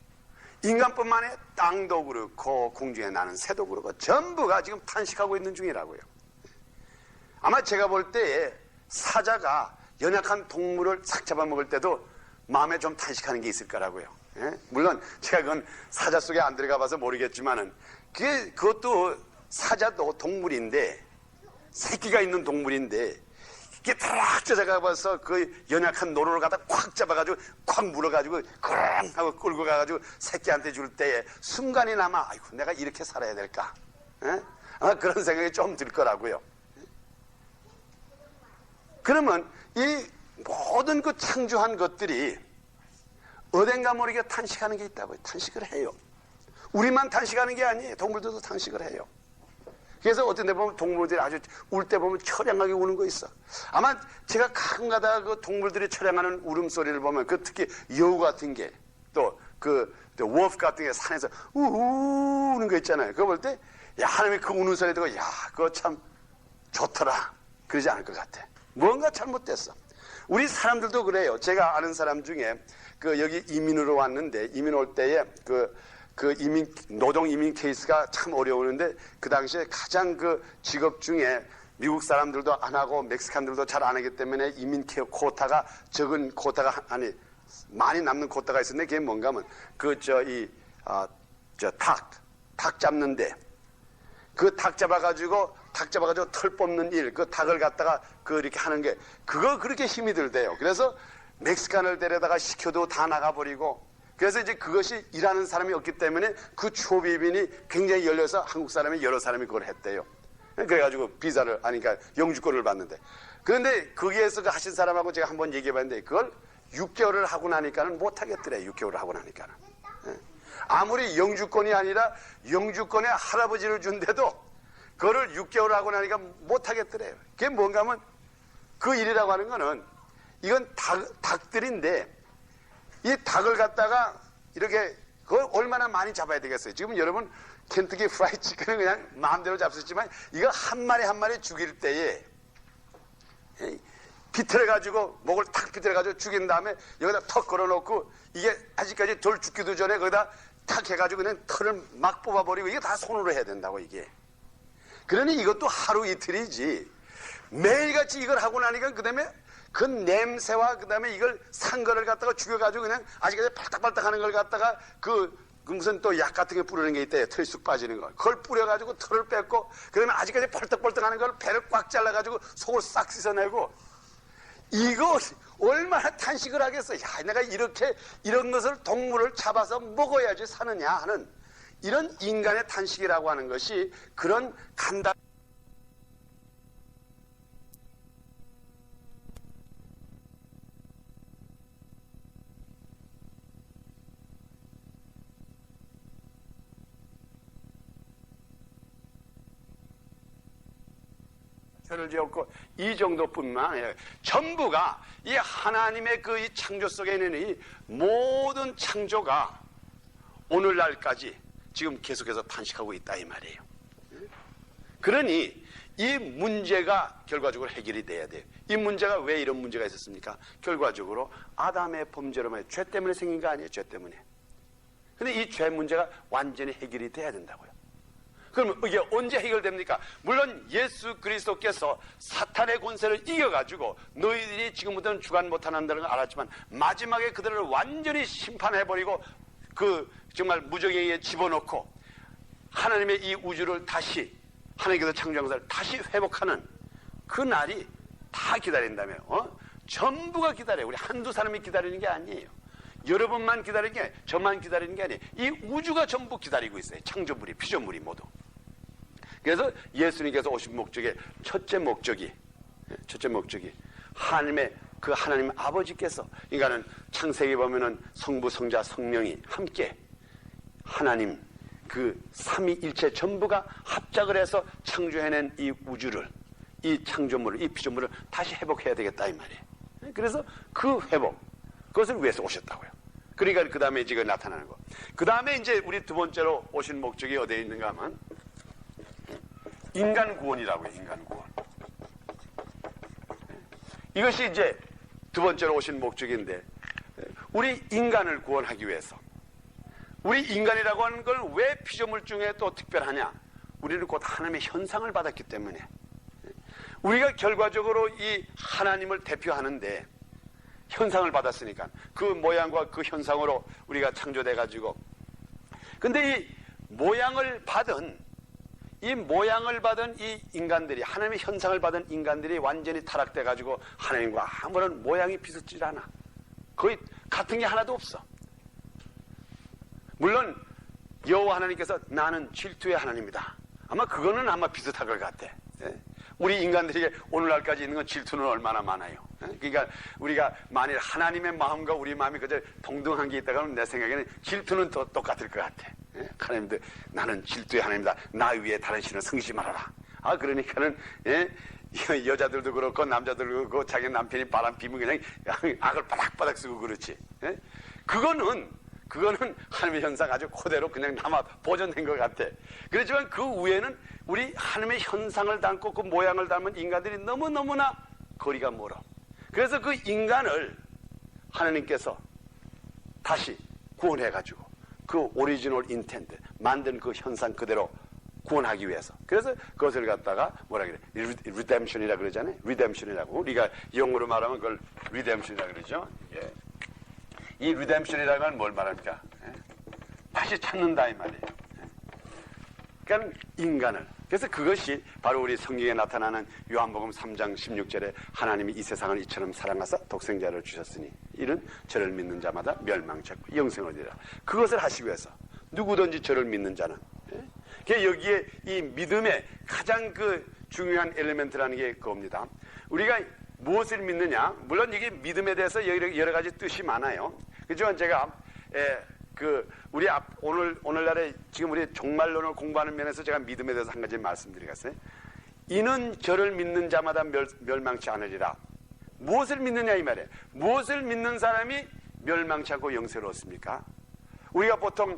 인간뿐만 아니라 땅도 그렇고 공중에 나는 새도 그렇고 전부가 지금 탄식하고 있는 중이라고요. 아마 제가 볼 때에 사자가 연약한 동물을 싹 잡아먹을 때도 마음에 좀 탄식하는 게 있을 거라고요. 물론 제가 그건 사자 속에 안 들어가 봐서 모르겠지만은 그것도 사자도 동물인데, 새끼가 있는 동물인데, 이게 탁 쫓아가봐서 그 연약한 노루를 갖다 콱 잡아가지고 콱 물어가지고 그렁 하고 끌고 가가지고 새끼한테 줄 때에 순간이나마 아이고 내가 이렇게 살아야 될까? 아마 그런 생각이 좀 들 거라고요. 그러면 이 모든 그 창조한 것들이 어딘가 모르게 탄식하는 게 있다고요. 탄식을 해요. 우리만 탄식하는 게 아니에요. 동물들도 탄식을 해요. 그래서 어떤 데 보면 동물들이 아주 울 때 보면 처량하게 우는 거 있어. 아마 제가 가끔가다 그 동물들이 처량하는 울음소리를 보면, 그 특히 여우 같은 게, 또 워프 같은 게 산에서 우는 거 있잖아요. 그거 볼 때 하나님이 그 우는 소리 듣고 그거 참 좋더라 그러지 않을 것 같아. 뭔가 잘못됐어. 우리 사람들도 그래요. 제가 아는 사람 중에 여기 이민으로 왔는데, 이민 올 때에 노동 이민 케이스가 참 어려우는데, 그 당시에 가장 직업 중에 미국 사람들도 안 하고 멕시칸들도 잘 안 하기 때문에 이민 코타가 적은 코타가 많이 남는 코타가 있었는데, 그게 뭔가 하면 닭 잡는데 그 닭 잡아가지고 털 뽑는 일, 그 닭을 갖다가 이렇게 하는 게 그거 그렇게 힘이 들대요. 그래서 멕시칸을 데려다가 시켜도 다 나가버리고 그래서 이제 그것이 일하는 사람이 없기 때문에 그 초비빈이 굉장히 열려서 한국 사람이 여러 사람이 그걸 했대요. 그래가지고 비자를 그러니까 영주권을 받는데 그런데 거기에서 그 하신 사람하고 제가 한번 얘기해봤는데 그걸 6개월을 하고 나니까는 못하겠더래. 6개월을 하고 나니까는 아무리 영주권이 아니라 영주권에 할아버지를 준데도 그거를 6개월을 하고 나니까 못하겠더래요. 그게 뭔가 하면 그 일이라고 하는 거는 이건 닭들인데 이 닭을 갖다가 이렇게 그걸 얼마나 많이 잡아야 되겠어요. 지금 여러분 켄터키 프라이 치킨은 그냥 마음대로 잡수지만 이거 한 마리 한 마리 죽일 때에 비틀어가지고 목을 탁 비틀어가지고 죽인 다음에 여기다 턱 걸어놓고 이게 아직까지 덜 죽기도 전에 거기다 탁 해가지고 그냥 털을 막 뽑아버리고 이게 다 손으로 해야 된다고 이게. 그러니 이것도 하루 이틀이지 매일같이 이걸 하고 나니까 그 다음에 그 냄새와 그 다음에 이걸 산 거를 갖다가 죽여가지고 그냥 아직까지 발딱발딱 하는 걸 갖다가 그 무슨 또 약 같은 게 뿌리는 게 있대요. 털이 쑥 빠지는 거. 그걸 뿌려가지고 털을 뺏고 그러면 아직까지 벌떡벌떡 하는 걸 배를 꽉 잘라가지고 속을 싹 씻어내고 이거 얼마나 탄식을 하겠어. 야, 내가 이렇게 이런 것을 동물을 잡아서 먹어야지 사느냐 하는 이런 인간의 탄식이라고 하는 것이 그런 간단 를 지었고 이 정도뿐만 아니라 전부가 이 하나님의 그 이 창조 속에 있는 이 모든 창조가 오늘날까지 지금 계속해서 탄식하고 있다 이 말이에요. 그러니 이 문제가 결과적으로 해결이 돼야 돼요. 이 문제가 왜 이런 문제가 있었습니까? 결과적으로 아담의 범죄로 말이에요. 죄 때문에 생긴 거 아니에요. 죄 때문에. 근데 이 죄 문제가 완전히 해결이 돼야 된다고요. 그럼 이게 언제 해결됩니까? 물론 예수 그리스도께서 사탄의 권세를 이겨가지고 너희들이 지금부터는 주관 못한다는 걸 알았지만 마지막에 그들을 완전히 심판해버리고 그 정말 무정의에 집어넣고 하나님의 이 우주를 다시 하나님께서 창조한 것을 다시 회복하는 그 날이 다 기다린다며. 전부가 기다려요. 우리 한두 사람이 기다리는 게 아니에요. 여러분만 기다리는 게 아니에요. 저만 기다리는 게 아니에요. 이 우주가 전부 기다리고 있어요. 창조물이 피조물이 모두. 그래서 예수님께서 오신 목적의 첫째 목적이 하나님의 그 하나님 아버지께서 그러니까는 창세기 보면은 성부 성자 성령이 함께 하나님 그 삼위일체 전부가 합작을 해서 창조해낸 이 우주를 이 창조물을 이 피조물을 다시 회복해야 되겠다 이 말이에요. 그래서 그 회복 그것을 위해서 오셨다고요. 그러니까 그 다음에 지금 나타나는 거. 그 다음에 이제 우리 두 번째로 오신 목적이 어디에 있는가 하면 인간 구원이라고 해요. 인간 구원. 이것이 이제 두 번째로 오신 목적인데 우리 인간을 구원하기 위해서 우리 인간이라고 하는 걸 왜 피조물 중에 또 특별하냐? 우리는 곧 하나님의 현상을 받았기 때문에 우리가 결과적으로 이 하나님을 대표하는데 현상을 받았으니까 그 모양과 그 현상으로 우리가 창조돼 가지고 근데 이 모양을 받은 이 인간들이 하나님의 현상을 받은 인간들이 완전히 타락돼 가지고 하나님과 아무런 모양이 비슷질 않아. 거의 같은 게 하나도 없어. 물론 여호와 하나님께서 나는 질투의 하나님이다. 아마 그거는 아마 비슷할 것 같아. 우리 인간들에게 오늘날까지 있는 건 질투는 얼마나 많아요. 그러니까 우리가 만일 하나님의 마음과 우리 마음이 그저 동등한 게 있다고 하면 내 생각에는 질투는 또 똑같을 것 같아. 하나님도 나는 질투의 하나님이다. 나 위에 다른 신을 섬기지 말아라. 그러니까는 여자들도 그렇고 남자들도 그렇고 자기 남편이 바람 피면 그냥 악을 바닥바닥 쓰고 그렇지. 그거는 하나님의 현상 아주 그대로 그냥 남아 보존된 것 같아. 그렇지만 그 위에는 우리 하나님의 현상을 담고 그 모양을 담은 인간들이 너무너무나 거리가 멀어. 그래서 그 인간을 하나님께서 다시 구원해가지고 그 오리지널 인텐트 만든 그 현상 그대로 구원하기 위해서. 그래서 그것을 갖다가 뭐라 그래? 리뎀션이라 그러잖아요. 리뎀션이라고. 우리가 영어로 말하면 그걸 리뎀션이라 그러죠. 예. 이 리뎀션이라는 건 뭘 말합니까? 다시 찾는다 이 말이에요. 그러니까 인간을. 그래서 그것이 바로 우리 성경에 나타나는 요한복음 3장 16절에 하나님이 이 세상을 이처럼 사랑하사 독생자를 주셨으니 이는 저를 믿는 자마다 멸망치 않고 영생을 얻으리라. 그것을 하시기 위해서 누구든지 저를 믿는 자는. 예? 여기에 이 믿음의 가장 그 중요한 엘리멘트라는 게 그겁니다. 우리가 무엇을 믿느냐? 물론 이게 믿음에 대해서 여러 가지 뜻이 많아요. 그렇지만 제가 오늘날에 지금 우리 종말론을 공부하는 면에서 제가 믿음에 대해서 한 가지 말씀드리겠어요. 이는 저를 믿는 자마다 멸망치 않으리라. 무엇을 믿느냐 이 말이에요. 무엇을 믿는 사람이 멸망치 않고 영생을 얻습니까? 우리가 보통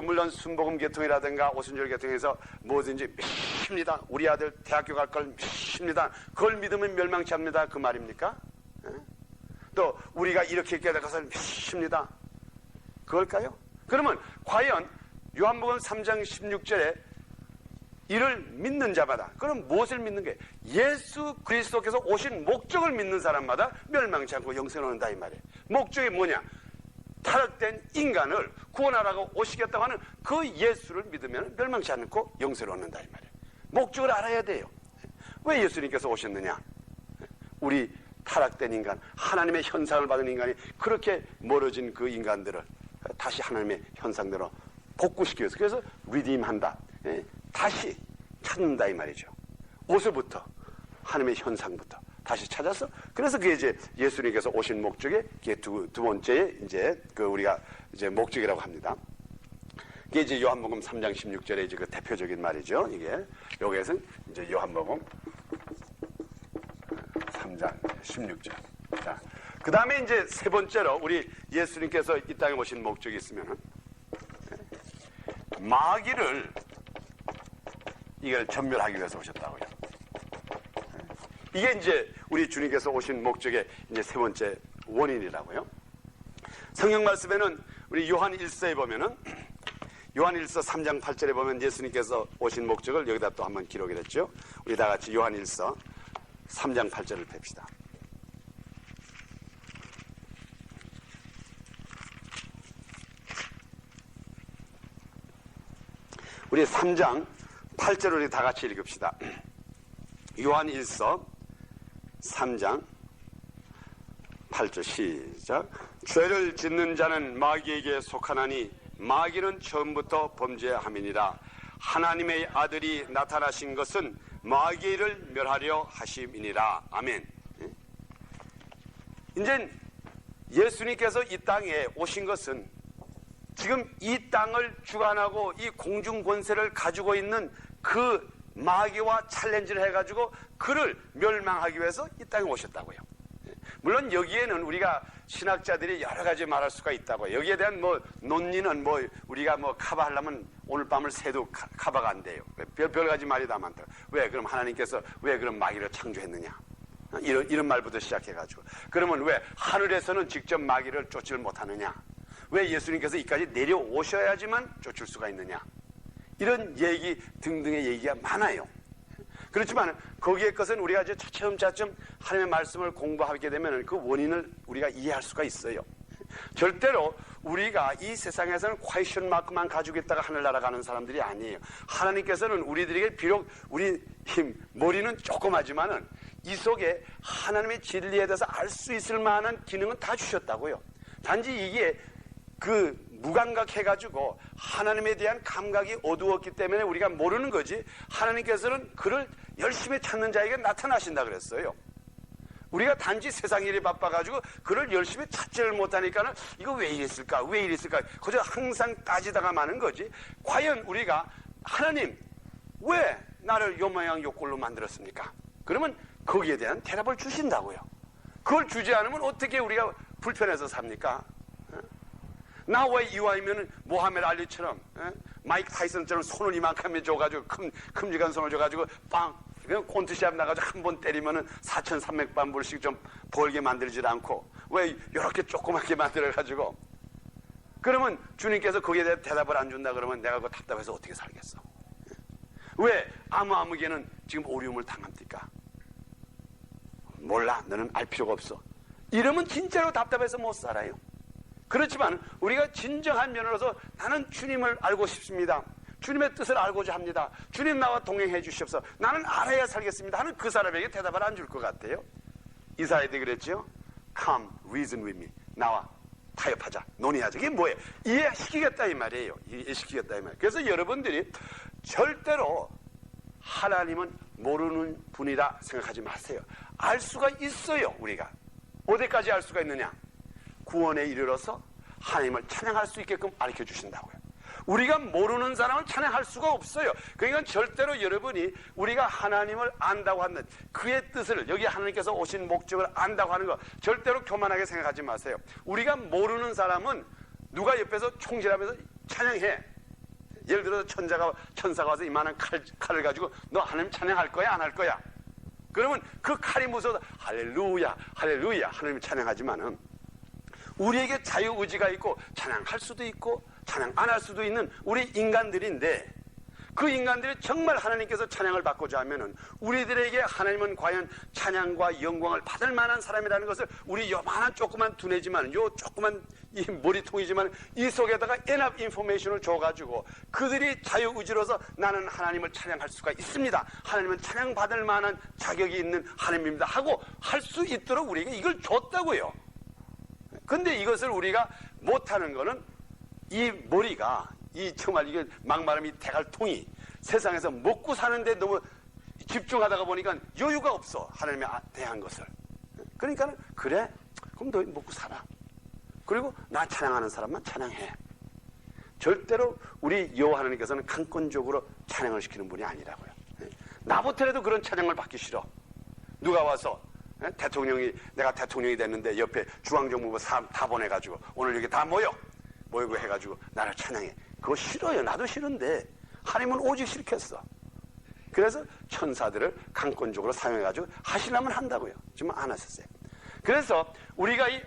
물론 순복음 계통이라든가 오순절 계통에서 뭐든지 믿습니다. 우리 아들 대학교 갈 걸 믿습니다. 그걸 믿으면 멸망치 않습니다. 그 말입니까? 또 우리가 이렇게 깨달아서 믿습니다. 그걸까요? 그러면 과연 요한복음 3장 16절에 이를 믿는 자마다, 그럼 무엇을 믿는 게? 예수 그리스도께서 오신 목적을 믿는 사람마다 멸망치 않고 영생을 얻는다 이 말이에요. 목적이 뭐냐? 타락된 인간을 구원하라고 오시겠다고 하는 그 예수를 믿으면 멸망치 않고 영생을 얻는다 이 말이에요. 목적을 알아야 돼요. 왜 예수님께서 오셨느냐? 우리 타락된 인간, 하나님의 현상을 받은 인간이 그렇게 멀어진 그 인간들을 다시 하나님의 현상대로 복구시키기 위해서, 그래서 리딤한다, 다시 찾는다 이 말이죠. 옷을부터 하나님의 현상부터 다시 찾아서, 그래서 그게 이제 예수님께서 오신 목적의 두 번째 이제 우리가 이제 목적이라고 합니다. 이게 이제 요한복음 3장 16절에 이제 그 대표적인 말이죠. 이게 여기에서 이제 요한복음 3장 16절. 자, 그 다음에 이제 세 번째로 우리 예수님께서 이 땅에 오신 목적이 있으면은 마귀를 이걸 전멸하기 위해서 오셨다고요. 이게 이제 우리 주님께서 오신 목적의 이제 세 번째 원인이라고요. 성경 말씀에는 우리 요한 1서에 보면은 요한 1서 3장 8절에 보면 예수님께서 오신 목적을 여기다 또 한번 기록을 했죠. 우리 다 같이 요한 1서 3장 8절을 봅시다. 우리 3장 8절을 우리 다 같이 읽읍시다. 요한 1서 3장 8절 시작. 죄를 짓는 자는 마귀에게 속하나니 마귀는 처음부터 범죄함이니라. 하나님의 아들이 나타나신 것은 마귀를 멸하려 하심이니라. 아멘. 이제 예수님께서 이 땅에 오신 것은 지금 이 땅을 주관하고 이 공중 권세를 가지고 있는 그 마귀와 챌린지를 해가지고 그를 멸망하기 위해서 이 땅에 오셨다고요. 물론 여기에는 우리가 신학자들이 여러 가지 말할 수가 있다고요. 여기에 대한 논리는 우리가 커버하려면 오늘 밤을 새도 커버가 안 돼요. 별 가지 말이 다 많다. 왜? 그럼 하나님께서 왜 그럼 마귀를 창조했느냐? 이런 말부터 시작해가지고. 그러면 왜 하늘에서는 직접 마귀를 쫓지를 못하느냐? 왜 예수님께서 이까지 내려오셔야지만 쫓을 수가 있느냐? 이런 얘기 등등의 얘기가 많아요. 그렇지만 거기에 것은 우리가 이제 차츰차츰 하나님의 말씀을 공부하게 되면 그 원인을 우리가 이해할 수가 있어요. 절대로 우리가 이 세상에서는 퀘스천 마크만 가지고 있다가 하늘나라 가는 사람들이 아니에요. 하나님께서는 우리들에게 비록 우리 머리는 조그마지만은 이 속에 하나님의 진리에 대해서 알 수 있을 만한 기능은 다 주셨다고요. 단지 이게 무감각해가지고 하나님에 대한 감각이 어두웠기 때문에 우리가 모르는 거지, 하나님께서는 그를 열심히 찾는 자에게 나타나신다 그랬어요. 우리가 단지 세상 일이 바빠가지고 그를 열심히 찾지를 못하니까는 이거 왜 이랬을까? 왜 이랬을까? 그저 항상 따지다가 마는 거지. 과연 우리가 하나님 왜 나를 요 모양 요 꼴로 만들었습니까? 그러면 거기에 대한 대답을 주신다고요. 그걸 주지 않으면 어떻게 우리가 불편해서 삽니까? 나 왜 이와이면은 모하메드 알리처럼 마이크 타이슨처럼 손을 이만큼 줘가지고 큼직한 손을 줘가지고 빵 그냥 콘트시합 나가지고 한 번 때리면은 4,300반불씩 좀 벌게 만들질 않고 왜 이렇게 조그맣게 만들어가지고, 그러면 주님께서 거기에 대해 대답을 안 준다 그러면 내가 그거 답답해서 어떻게 살겠어? 왜 아무개는 지금 어려움을 당합니까? 몰라, 너는 알 필요가 없어. 이러면 진짜로 답답해서 못 살아요. 그렇지만 우리가 진정한 면으로서 나는 주님을 알고 싶습니다. 주님의 뜻을 알고자 합니다. 주님 나와 동행해 주시옵소서. 나는 알아야 살겠습니다 하는 그 사람에게 대답을 안 줄 것 같아요. 이사야도 그랬죠. Come, reason with me. 나와 타협하자, 논의하자. 이게 뭐예요? 이해시키겠다 이 말이에요. 이해시키겠다 이 말이에요. 그래서 여러분들이 절대로 하나님은 모르는 분이라 생각하지 마세요. 알 수가 있어요. 우리가 어디까지 알 수가 있느냐? 구원에 이르러서 하나님을 찬양할 수 있게끔 가르쳐 주신다고요. 우리가 모르는 사람은 찬양할 수가 없어요. 그러니까 절대로 여러분이 우리가 하나님을 안다고 하는 그의 뜻을, 여기 하나님께서 오신 목적을 안다고 하는 거 절대로 교만하게 생각하지 마세요. 우리가 모르는 사람은 누가 옆에서 총질하면서 찬양해. 예를 들어서 천사가 와서 이만한 칼을 가지고 너 하나님 찬양할 거야 안 할 거야? 그러면 그 칼이 무서워서 할렐루야 할렐루야 하나님 찬양하지만은 우리에게 자유의지가 있고 찬양할 수도 있고 찬양 안 할 수도 있는 우리 인간들인데, 그 인간들이 정말 하나님께서 찬양을 받고자 하면은 우리들에게 하나님은 과연 찬양과 영광을 받을 만한 사람이라는 것을 우리 요만한 조그만 두뇌지만, 요 조그만 이 머리통이지만 이 속에다가 enough information을 줘가지고 그들이 자유의지로서 나는 하나님을 찬양할 수가 있습니다, 하나님은 찬양받을 만한 자격이 있는 하나님입니다 하고 할 수 있도록 우리에게 이걸 줬다고요. 근데 이것을 우리가 못하는 거는 이 머리가, 정말 이게 막말하면 이 대갈통이 세상에서 먹고 사는데 너무 집중하다가 보니까 여유가 없어. 하나님에 대한 것을. 그러니까 그래? 그럼 너 먹고 살아. 그리고 나 찬양하는 사람만 찬양해. 절대로 우리 여호와 하나님께서는 강권적으로 찬양을 시키는 분이 아니라고요. 나부터라도 그런 찬양을 받기 싫어. 누가 와서 내가 대통령이 됐는데 옆에 중앙정부부 사람 다 보내가지고 오늘 여기 다 모이고 해가지고 나를 찬양해. 그거 싫어요. 나도 싫은데 하나님은 오직 싫겠어. 그래서 천사들을 강권적으로 사용해가지고 하시려면 한다고요. 지금 안 하셨어요. 그래서 우리가 이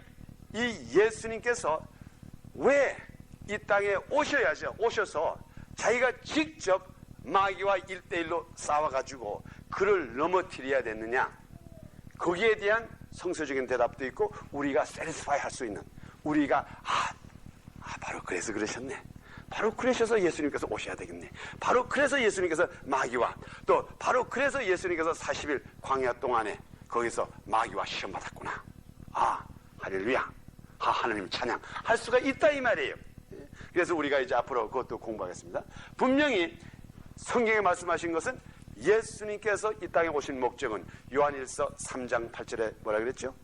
예수님께서 왜 이 땅에 오셔서 자기가 직접 마귀와 1대1로 싸워가지고 그를 넘어뜨려야 됐느냐, 거기에 대한 성서적인 대답도 있고 우리가 세리스파이 할 수 있는, 우리가 바로 그래서 그러셨네, 바로 그러셔서 예수님께서 오셔야 되겠네, 바로 그래서 예수님께서 마귀와, 또 바로 그래서 예수님께서 40일 광야 동안에 거기서 마귀와 시험 받았구나, 할렐루야, 하나님 찬양 할 수가 있다 이 말이에요. 그래서 우리가 이제 앞으로 그것도 공부하겠습니다. 분명히 성경에 말씀하신 것은 예수님께서 이 땅에 오신 목적은 요한일서 3장 8절에 뭐라 그랬죠?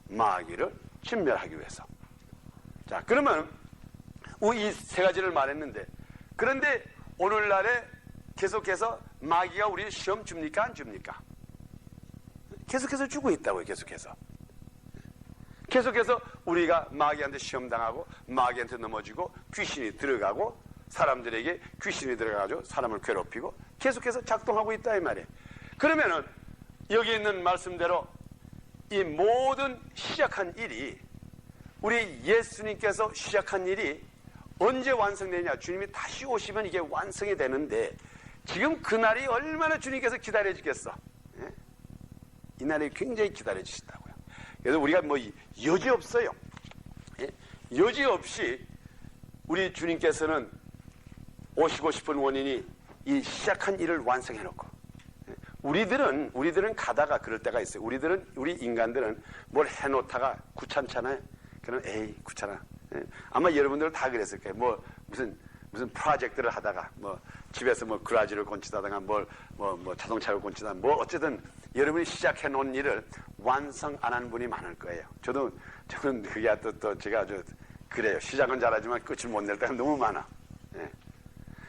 마귀를 진멸하기 위해서. 자, 그러면 이 세 가지를 말했는데, 그런데 오늘날에 계속해서 마귀가 우리 시험 줍니까 안 줍니까? 계속해서 주고 있다고요. 계속해서 우리가 마귀한테 시험당하고 마귀한테 넘어지고 귀신이 들어가고 사람들에게 귀신이 들어가가지고 사람을 괴롭히고 계속해서 작동하고 있다 이 말이에요. 그러면은 여기 있는 말씀대로 이 모든 시작한 일이, 우리 예수님께서 시작한 일이 언제 완성되냐? 주님이 다시 오시면 이게 완성이 되는데, 지금 그 날이 얼마나 주님께서 기다려지겠어? 이 날이 굉장히 기다려지신다고요. 그래서 우리가 여지 없어요. 여지 없이 우리 주님께서는 오시고 싶은 원인이 이 시작한 일을 완성해놓고, 우리들은 가다가 그럴 때가 있어요. 우리 인간들은 뭘 해놓다가 귀찮잖아요. 그럼 귀찮아. 아마 여러분들은 다 그랬을 거예요. 무슨 프로젝트를 하다가 집에서 그라지를 곤치다가 자동차를 곤치다가 어쨌든 여러분이 시작해 놓은 일을 완성 안 한 분이 많을 거예요. 저는 그게 또 제가 아주 그래요. 시작은 잘하지만 끝을 못 낼 때가 너무 많아.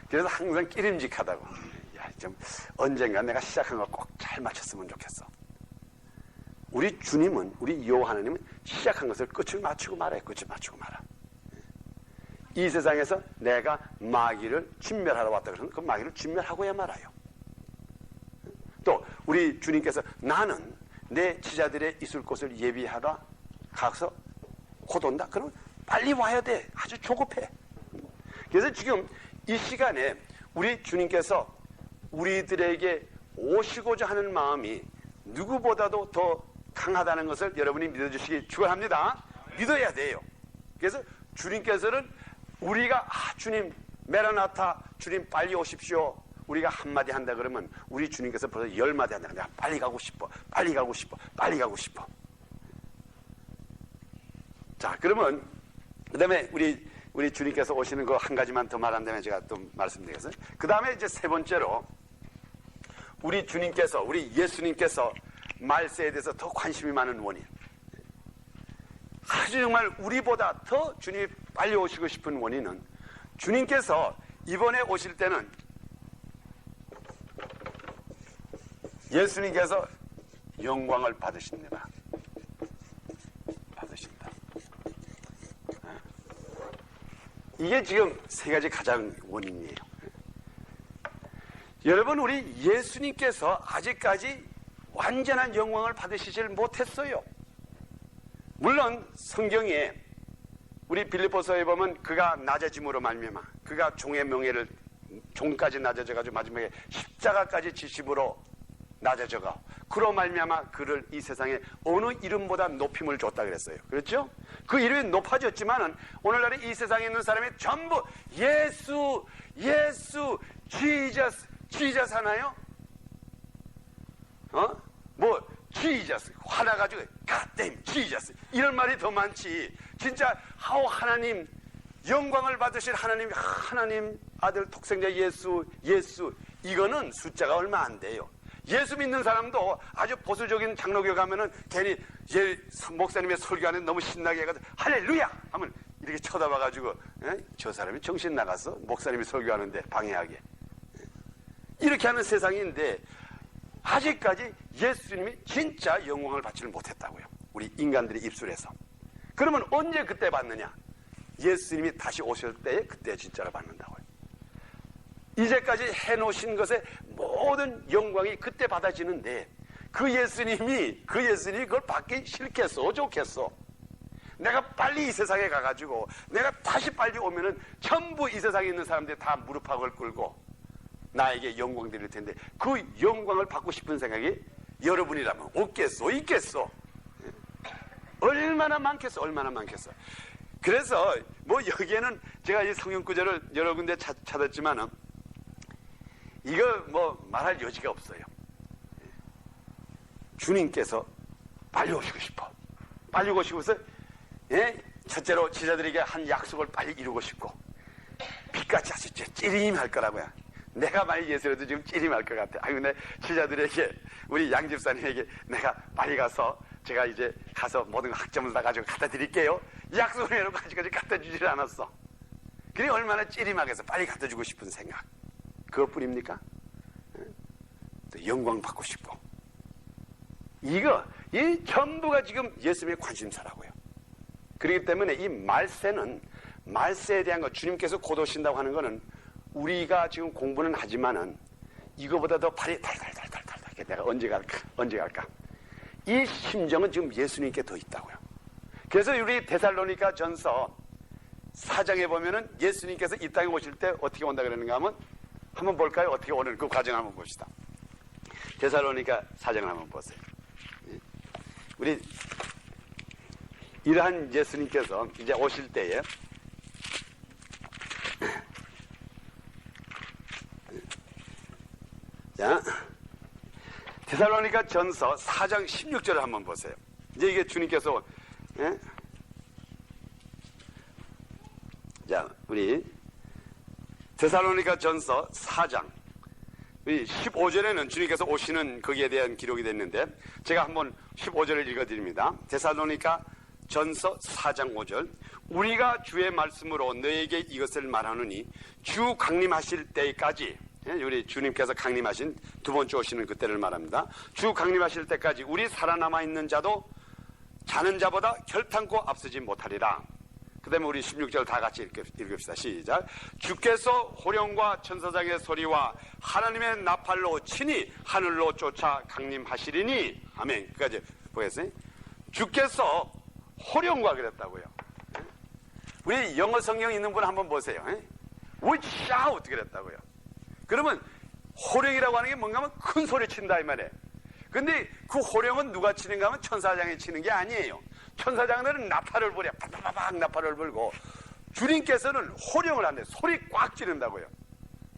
그래서 항상 끼림직하다고. 좀 언젠가 내가 시작한 거 꼭 잘 마쳤으면 좋겠어. 우리 주님은, 우리 여호와 하나님은 시작한 것을 끝을 맞추고 말아요. 이 세상에서 내가 마귀를 진멸하러 왔다 그러면 그 마귀를 진멸하고야 말아요. 또 우리 주님께서 나는 내 지자들의 있을 곳을 예비하러 가서 곧 온다. 그러면 빨리 와야 돼. 아주 조급해. 그래서 지금 이 시간에 우리 주님께서 우리들에게 오시고자 하는 마음이 누구보다도 더 강하다는 것을 여러분이 믿어주시기 축원합니다. 믿어야 돼요. 그래서 주님께서는 우리가 주님 메라나타, 주님 빨리 오십시오. 우리가 한마디 한다 그러면 우리 주님께서 벌써 10마디 한다. 내가 빨리 가고 싶어. 빨리 가고 싶어. 빨리 가고 싶어. 자, 그러면 그 다음에 우리 주님께서 오시는 거 한 가지만 더 말한다면 제가 또 말씀드리겠어요. 그 다음에 이제 세 번째로 우리 주님께서, 우리 예수님께서 말세에 대해서 더 관심이 많은 원인. 아주 정말 우리보다 더 주님이 빨리 오시고 싶은 원인은 주님께서 이번에 오실 때는 예수님께서 영광을 받으십니다. 받으신다. 이게 지금 세 가지 가장 원인이에요. 여러분, 우리 예수님께서 아직까지 완전한 영광을 받으시질 못했어요. 물론 성경에 우리 빌립보서에 보면 그가 낮아짐으로 말미암아 그가 종의 명예를 종까지 낮아져가지고 마지막에 십자가까지 지심으로 낮아져가 그로 말미암아 그를 이 세상에 어느 이름보다 높임을 줬다 그랬어요. 그렇죠? 그 이름이 높아졌지만은 오늘날에 이 세상에 있는 사람이 전부 예수 지저스 하나요? 뭐 지저스 화나가지고 God 지저스 이런 말이 더 많지. 진짜 하나님 영광을 받으실 하나님 아들 독생자 예수 이거는 숫자가 얼마 안 돼요. 예수 믿는 사람도 아주 보수적인 장로교 가면은 괜히 목사님의 설교하는 너무 신나게 해가지고 할렐루야 하면 이렇게 쳐다봐가지고 저 사람이 정신 나갔어? 목사님이 설교하는데 방해하게. 이렇게 하는 세상인데 아직까지 예수님이 진짜 영광을 받지를 못했다고요. 우리 인간들의 입술에서. 그러면 언제 그때 받느냐? 예수님이 다시 오실 때에 그때 진짜로 받는다고요. 이제까지 해놓으신 것의 모든 영광이 그때 받아지는데 그 예수님이 그걸 받기 싫겠어? 좋겠어? 내가 빨리 이 세상에 가가지고 내가 다시 빨리 오면은 전부 이 세상에 있는 사람들이 다 무릎팍을 꿇고 나에게 영광 드릴 텐데 그 영광을 받고 싶은 생각이 여러분이라면 없겠어? 있겠어? 얼마나 많겠어? 그래서 뭐 여기에는 제가 이 성경 구절을 여러 군데 찾았지만은 이거 뭐 말할 여지가 없어요. 주님께서 빨리 오시고 싶어. 빨리 오시고서 첫째로 제자들에게 한 약속을 빨리 이루고 싶고 빛같이 하셨죠. 찌림할 거라고요. 내가 만약 예수라도 지금 찌림할 것 같아. 근데 제자들에게 우리 양 집사님에게 내가 빨리 가서 제가 이제 가서 모든 학점을 다 가지고 갖다 드릴게요. 약속을 해놓고 아직까지 갖다 주질 않았어. 그게 얼마나 찌림하겠어. 빨리 갖다 주고 싶은 생각. 그것뿐입니까? 또 영광 받고 싶고. 이 전부가 지금 예수님의 관심사라고요. 그렇기 때문에 이 말세에 대한 것, 주님께서 곧 오신다고 하는 거는 우리가 지금 공부는 하지만은 이거보다 더 발이 달달달달달 내가 언제 갈까? 이 심정은 지금 예수님께 더 있다고요. 그래서 우리 데살로니가 전서 4장에 보면은 예수님께서 이 땅에 오실 때 어떻게 온다 그러는가 하면 한번 볼까요? 어떻게 오는 그 과정 한번 봅시다. 데살로니가 4장을 한번 보세요. 우리 이러한 예수님께서 이제 오실 때에 자, 데살로니가 전서 4장 16절을 한번 보세요. 이제 이게 주님께서 자, 우리 데살로니가 전서 4장 우리 15절에는 주님께서 오시는 거기에 대한 기록이 됐는데 제가 한번 15절을 읽어드립니다. 데살로니가 전서 4장 5절 우리가 주의 말씀으로 너에게 이것을 말하노니 주 강림하실 때까지 우리 주님께서 강림하신 두 번째 오시는 그때를 말합니다. 주 강림하실 때까지 우리 살아남아 있는 자도 자는 자보다 결탄코 앞서지 못하리라. 그 다음에 우리 16절 다 같이 읽읍시다. 시작. 주께서 호령과 천사장의 소리와 하나님의 나팔로 친히 하늘로 쫓아 강림하시리니 아멘. 그까지 보겠어요? 주께서 호령과 그랬다고요. 우리 영어 성경 있는 분 한번 보세요. With shout 그랬다고요. 그러면 호령이라고 하는 게 뭔가 하면 큰 소리 친다 이 말이에요. 근데 그 호령은 누가 치는가 하면 천사장이 치는 게 아니에요. 천사장들은 나팔을 불어. 팍팍팍 나팔을 불고 주님께서는 호령을 한대. 소리 꽉 지른다고요.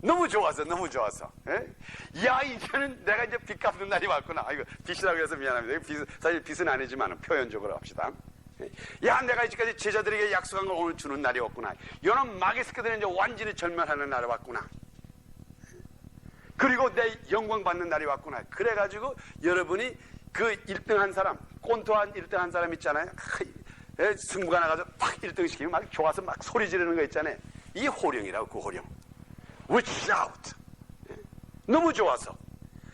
너무 좋아서, 너무 좋아서. 예? 야, 이제는 내가 이제 빚 갚는 날이 왔구나. 이거 빚이라고 해서 미안합니다. 사실 빚은 아니지만 표현적으로 합시다. 야, 내가 이제까지 제자들에게 약속한 걸 오늘 주는 날이 왔구나. 이런 마귀스크들은 이제 완전히 절멸하는 날이 왔구나. 그리고 내 영광 받는 날이 왔구나. 그래가지고 여러분이 그 1등 한 사람, 꼰토한 1등 한 사람 있잖아요. 승부가 나가서 딱 1등 시키면 막 좋아서 막 소리 지르는 거 있잖아요. 이 호령이라고, 그 호령. Which shout. 너무 좋아서.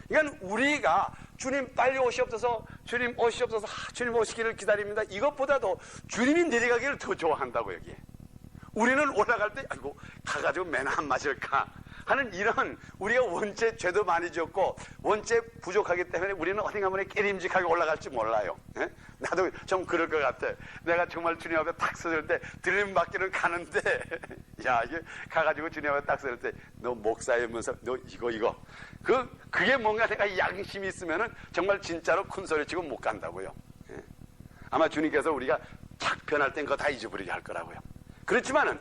그러니까 우리가 주님 빨리 오시옵소서, 주님 오시옵소서, 주님 오시기를 기다립니다. 이것보다도 주님이 내려가기를 더 좋아한다고 여기에. 우리는 올라갈 때 아이고 가가지고 매나 한 맞을까 하는 이런, 우리가 원체 죄도 많이 지었고 원체 부족하기 때문에 우리는 어딘가 모르게 깨림직하게 올라갈지 몰라요. 예? 나도 좀 그럴 것 같아. 내가 정말 주님 앞에 딱 서을 때 들림받기는 가는데 야, 이게 가가지고 주님 앞에 딱 서을 때 너 목사이면서 너 이거 그게 뭔가 내가 양심이 있으면은 정말 진짜로 큰 소리치고 못 간다고요. 예? 아마 주님께서 우리가 착 변할 땐 그거 다 잊어버리게 할 거라고요. 그렇지만은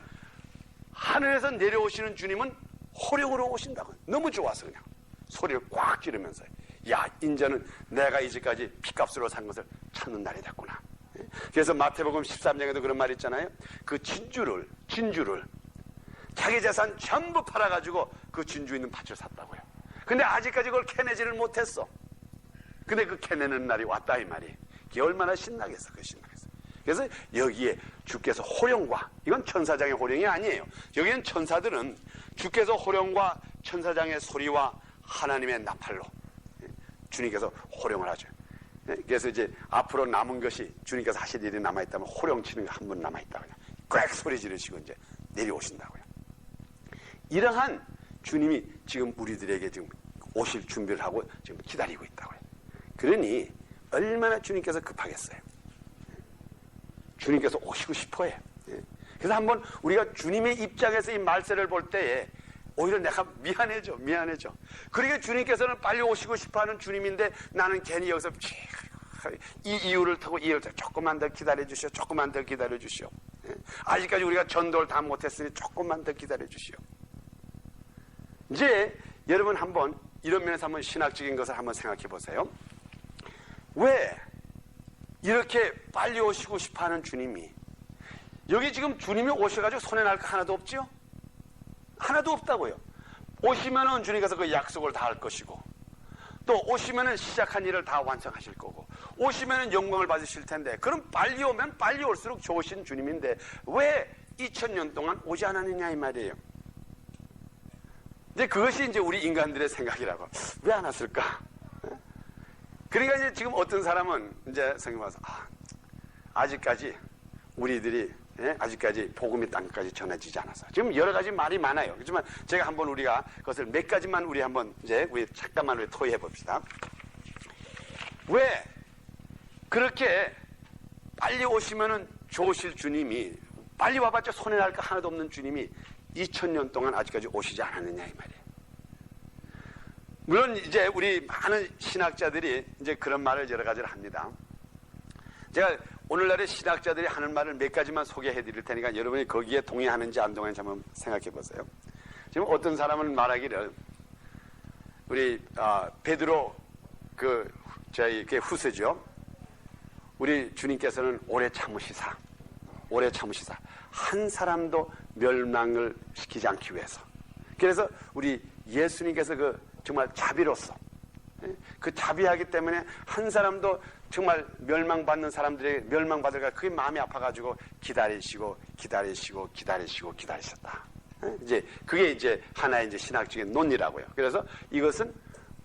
하늘에서 내려오시는 주님은 호령으로 오신다고. 너무 좋아서 그냥 소리를 꽉 지르면서 야, 인자는 내가 이제까지 피값으로 산 것을 찾는 날이 됐구나. 그래서 마태복음 13장에도 그런 말 있잖아요. 그 진주를 자기 재산 전부 팔아가지고 그 진주 있는 밭을 샀다고요. 근데 아직까지 그걸 캐내지를 못했어. 근데 그 캐내는 날이 왔다 이 말이. 그게 얼마나 신나겠어. 그 신나겠어. 그래서 여기에 주께서 호령과, 이건 천사장의 호령이 아니에요. 여기엔 천사들은 주께서 호령과 천사장의 소리와 하나님의 나팔로 주님께서 호령을 하죠. 그래서 이제 앞으로 남은 것이 주님께서 하실 일이 남아있다면 호령 치는 게 한 번 남아있다고요. 꽥 소리 지르시고 이제 내려오신다고요. 이러한 주님이 지금 우리들에게 지금 오실 준비를 하고 지금 기다리고 있다고요. 그러니 얼마나 주님께서 급하겠어요. 주님께서 오시고 싶어해. 그래서 한번 우리가 주님의 입장에서 이 말세를 볼 때에 오히려 내가 미안해져. 그러니까 주님께서는 빨리 오시고 싶어하는 주님인데 나는 괜히 여기서 이 이유를 타고 조금만 더 기다려주시오. 조금만 더 기다려주시오. 아직까지 우리가 전도를 다 못했으니 조금만 더 기다려주시오. 이제 여러분 한번 이런 면에서 한번 신학적인 것을 한번 생각해 보세요. 왜 이렇게 빨리 오시고 싶어하는 주님이, 여기 지금 주님이 오셔가지고 손에 날 거 하나도 없죠? 하나도 없다고요. 오시면은 주님께서 그 약속을 다 할 것이고, 또 오시면은 시작한 일을 다 완성하실 거고, 오시면은 영광을 받으실 텐데, 그럼 빨리 오면 빨리 올수록 좋으신 주님인데 왜 2000년 동안 오지 않았느냐 이 말이에요. 이제 그것이 이제 우리 인간들의 생각이라고. 왜 안 왔을까? 그러니까 이제 지금 어떤 사람은 이제 성경 와서 아직까지 우리들이 아직까지 복음이 땅까지 전해지지 않아서, 지금 여러 가지 말이 많아요. 그렇지만 제가 한번 우리가 그것을 몇 가지만 우리 한번 이제 우리 잠깐만 우리 토의해 봅시다. 왜 그렇게 빨리 오시면은 좋으실 주님이, 빨리 와봤자 손에 날 거 하나도 없는 주님이 2000년 동안 아직까지 오시지 않았느냐 이 말이에요. 물론 이제 우리 많은 신학자들이 이제 그런 말을 여러 가지를 합니다. 제가 오늘날의 신학자들이 하는 말을 몇 가지만 소개해 드릴 테니까 여러분이 거기에 동의하는지 안 동의하는지 한번 생각해 보세요. 지금 어떤 사람은 말하기를, 우리 베드로 저희 후세죠. 우리 주님께서는 오래 참으시사 한 사람도 멸망을 시키지 않기 위해서, 그래서 우리 예수님께서 정말 자비로서 그 자비하기 때문에 한 사람도 정말 멸망받는 사람들에게 멸망받을까 그게 마음이 아파가지고 기다리셨다. 이제 그게 이제 하나의 이제 신학적인 논리라고요. 그래서 이것은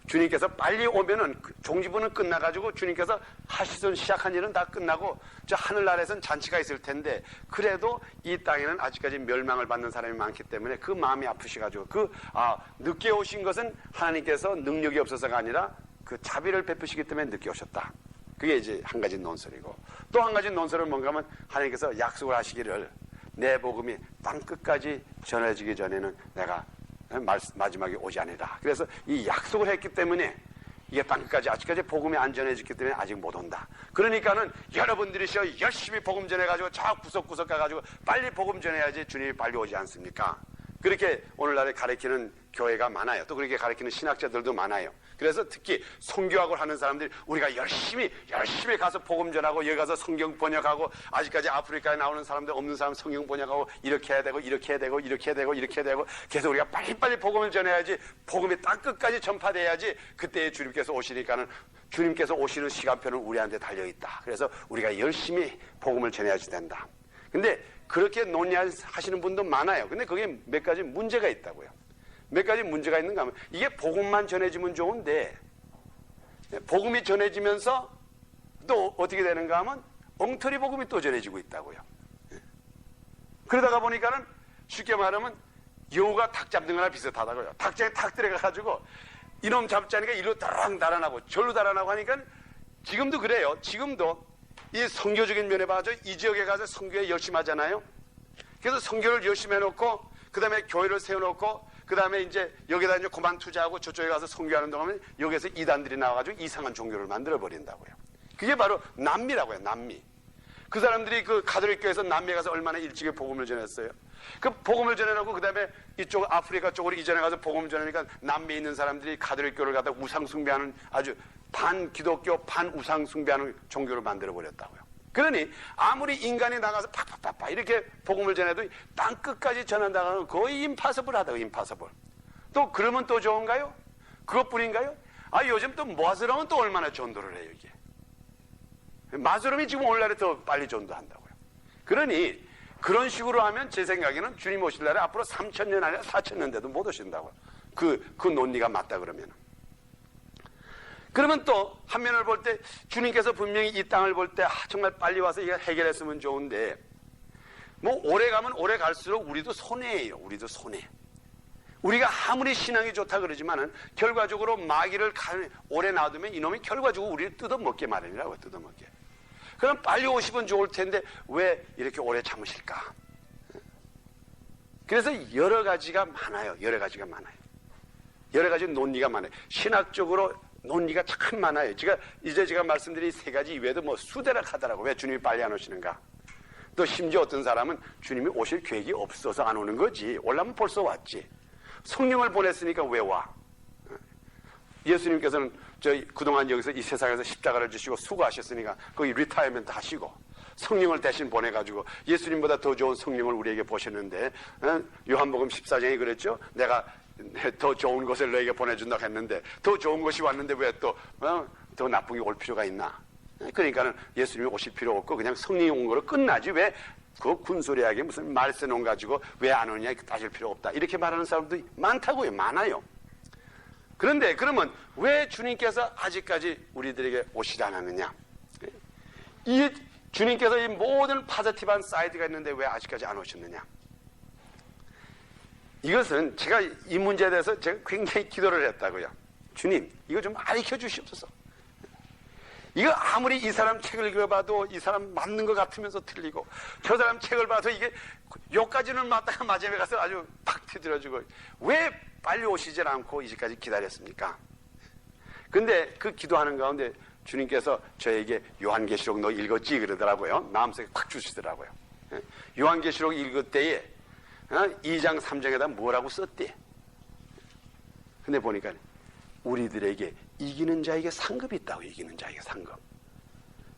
주님께서 빨리 오면은 종지부는 끝나가지고 주님께서 하시던 시작한 일은 다 끝나고 저 하늘나라에서는 잔치가 있을 텐데, 그래도 이 땅에는 아직까지 멸망을 받는 사람이 많기 때문에 그 마음이 아프셔가지고 늦게 오신 것은 하나님께서 능력이 없어서가 아니라 그 자비를 베푸시기 때문에 늦게 오셨다. 그게 이제 한 가지 논설이고, 또 한 가지 논설은 뭔가 하면 하나님께서 약속을 하시기를 내 복음이 땅 끝까지 전해지기 전에는 내가 마지막에 오지 않으라. 그래서 이 약속을 했기 때문에 이게 땅끝까지 아직까지 복음이 안 전해졌기 때문에 아직 못 온다. 그러니까는 여러분들이 열심히 복음 전해가지고 저 구석구석 가가지고 빨리 복음 전해야지 주님이 빨리 오지 않습니까? 그렇게 오늘날에 가르치는 교회가 많아요. 또 그렇게 가르치는 신학자들도 많아요. 그래서 특히 선교학을 하는 사람들이 우리가 열심히 가서 복음 전하고 여기 가서 성경 번역하고 아직까지 아프리카에 나오는 사람들 없는 사람 성경 번역하고 이렇게 해야 되고 이렇게 해야 되고 이렇게 해야 되고 이렇게 해야 되고 그래서 우리가 빨리빨리 복음을 전해야지 복음이 땅끝까지 전파돼야지 그때 주님께서 오시니까는 주님께서 오시는 시간표는 우리한테 달려있다. 그래서 우리가 열심히 복음을 전해야지 된다. 근데 그렇게 논의하시는 분도 많아요. 근데 그게 몇 가지 문제가 있다고요. 몇 가지 문제가 있는가 하면 이게 복음만 전해지면 좋은데 복음이 전해지면서 또 어떻게 되는가 하면 엉터리 복음이 또 전해지고 있다고요. 그러다가 보니까는 쉽게 말하면 여우가 닭 잡는 거나 비슷하다고요. 닭장에 탁 들어가가지고 이놈 잡자니까 이리로 따랑 달아나고 절로 달아나고 하니까 지금도 그래요. 지금도 이 선교적인 면에 봐서 이 지역에 가서 선교에 열심히 하잖아요. 그래서 선교를 열심히 해놓고 그 다음에 교회를 세워놓고 그 다음에 이제 여기다 이제 그만 투자하고 저쪽에 가서 선교하는 동안에 여기에서 이단들이 나와가지고 이상한 종교를 만들어 버린다고요. 그게 바로 남미라고요. 남미. 그 사람들이 그 가톨릭 교회에서 남미에 가서 얼마나 일찍이 복음을 전했어요. 그 복음을 전해놓고 그 다음에 이쪽 아프리카 쪽으로 이전해 가서 복음을 전하니까 남미에 있는 사람들이 가톨릭 교를 갖다 우상 숭배하는 아주 반 기독교 반 우상 숭배하는 종교를 만들어 버렸다고요. 그러니 아무리 인간이 나가서 팍팍팍팍 이렇게 복음을 전해도 땅 끝까지 전한다는 건 거의 임파서블하다고. 임파서블. 또 그러면 또 좋은가요? 그것뿐인가요? 아 요즘 또 마스럼은 또 얼마나 전도를 해요 이게. 마스럼이 지금 오늘날에 더 빨리 전도한다고요. 그러니 그런 식으로 하면 제 생각에는 주님 오실 날에 앞으로 3,000년 아니라 4,000년 돼도 못 오신다고요. 그 논리가 맞다 그러면. 그러면 또 한 면을 볼 때 주님께서 분명히 이 땅을 볼 때 정말 빨리 와서 이거 해결했으면 좋은데 뭐 오래 가면 오래 갈수록 우리도 손해예요. 우리도 손해. 우리가 아무리 신앙이 좋다 그러지만은 결과적으로 마귀를 오래 놔두면 이놈이 결과적으로 우리를 뜯어먹게 마련이라고요. 뜯어먹게. 그럼 빨리 오시면 좋을 텐데 왜 이렇게 오래 참으실까? 그래서 여러 가지가 많아요. 여러 가지가 많아요. 여러 가지 논리가 많아요. 신학적으로 논리가 참 많아요. 제가 말씀드린 세 가지 이외에도 뭐 수대락 하더라고. 왜 주님이 빨리 안 오시는가? 또 심지어 어떤 사람은 주님이 오실 계획이 없어서 안 오는 거지. 올라면 벌써 왔지. 성령을 보냈으니까 왜 와? 예수님께서는 그동안 여기서 이 세상에서 십자가를 지시고 수고하셨으니까 거기 리타이어먼트 하시고 성령을 대신 보내가지고 예수님보다 더 좋은 성령을 우리에게 보셨는데 요한복음 14장에 그랬죠. 내가 더 좋은 것을 너에게 보내준다고 했는데 더 좋은 것이 왔는데 왜 또 더 나쁜 게 올 필요가 있나? 그러니까는 예수님이 오실 필요 없고 그냥 성령이 온 거로 끝나지 왜 그 군소리하게 무슨 말세논 가지고 왜 안 오느냐 따질 필요 없다 이렇게 말하는 사람도 많다고요. 많아요. 그런데 그러면 왜 주님께서 아직까지 우리들에게 오시지 않았느냐? 이 주님께서 이 모든 파지티브한 사이드가 있는데 왜 아직까지 안 오셨느냐? 이것은 제가 이 문제에 대해서 제가 굉장히 기도를 했다고요. 주님, 이거 좀 가르쳐 주시옵소서. 이거 아무리 이 사람 책을 읽어봐도 이 사람 맞는 것 같으면서 틀리고 저 사람 책을 봐서 이게 요까지는 맞다가 마지막에 가서 아주 팍 터뜨려주고 왜 빨리 오시질 않고 이제까지 기다렸습니까? 근데 그 기도하는 가운데 주님께서 저에게 요한계시록 너 읽었지? 그러더라고요. 마음속에 팍 주시더라고요. 요한계시록 읽을 때에 2장 3장에다 뭐라고 썼대? 근데 보니까 우리들에게 이기는 자에게 상급이 있다고. 이기는 자에게 상급.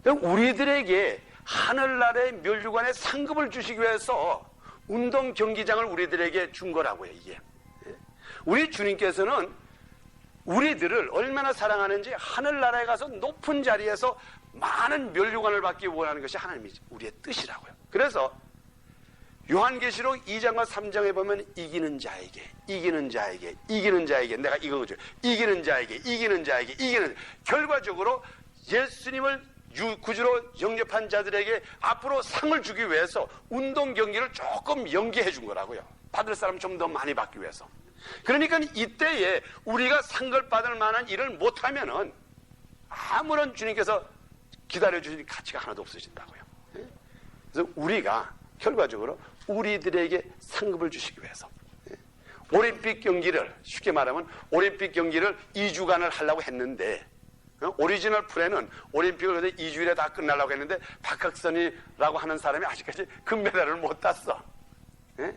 우리들에게 하늘나라의 멸류관의 상급을 주시기 위해서 운동 경기장을 우리들에게 준 거라고요. 이게 우리 주님께서는 우리들을 얼마나 사랑하는지 하늘나라에 가서 높은 자리에서 많은 멸류관을 받기 원하는 것이 하나님이 우리의 뜻이라고요. 그래서 요한계시록 2장과 3장에 보면 이기는 자에게 내가 이거 줘. 이기는 자에게 결과적으로 예수님을 구주로 영접한 자들에게 앞으로 상을 주기 위해서 운동 경기를 조금 연기해 준 거라고요. 받을 사람 좀 더 많이 받기 위해서. 그러니까 이때에 우리가 상을 받을 만한 일을 못하면은 아무런 주님께서 기다려주실 가치가 하나도 없어진다고요. 그래서 우리가 결과적으로 우리들에게 상급을 주시기 위해서 올림픽 경기를 쉽게 말하면 올림픽 경기를 2주간을 하려고 했는데 오리지널 플랜은 올림픽을 2주일에 다 끝나려고 했는데 박학선이라고 하는 사람이 아직까지 금메달을 못 땄어. 예?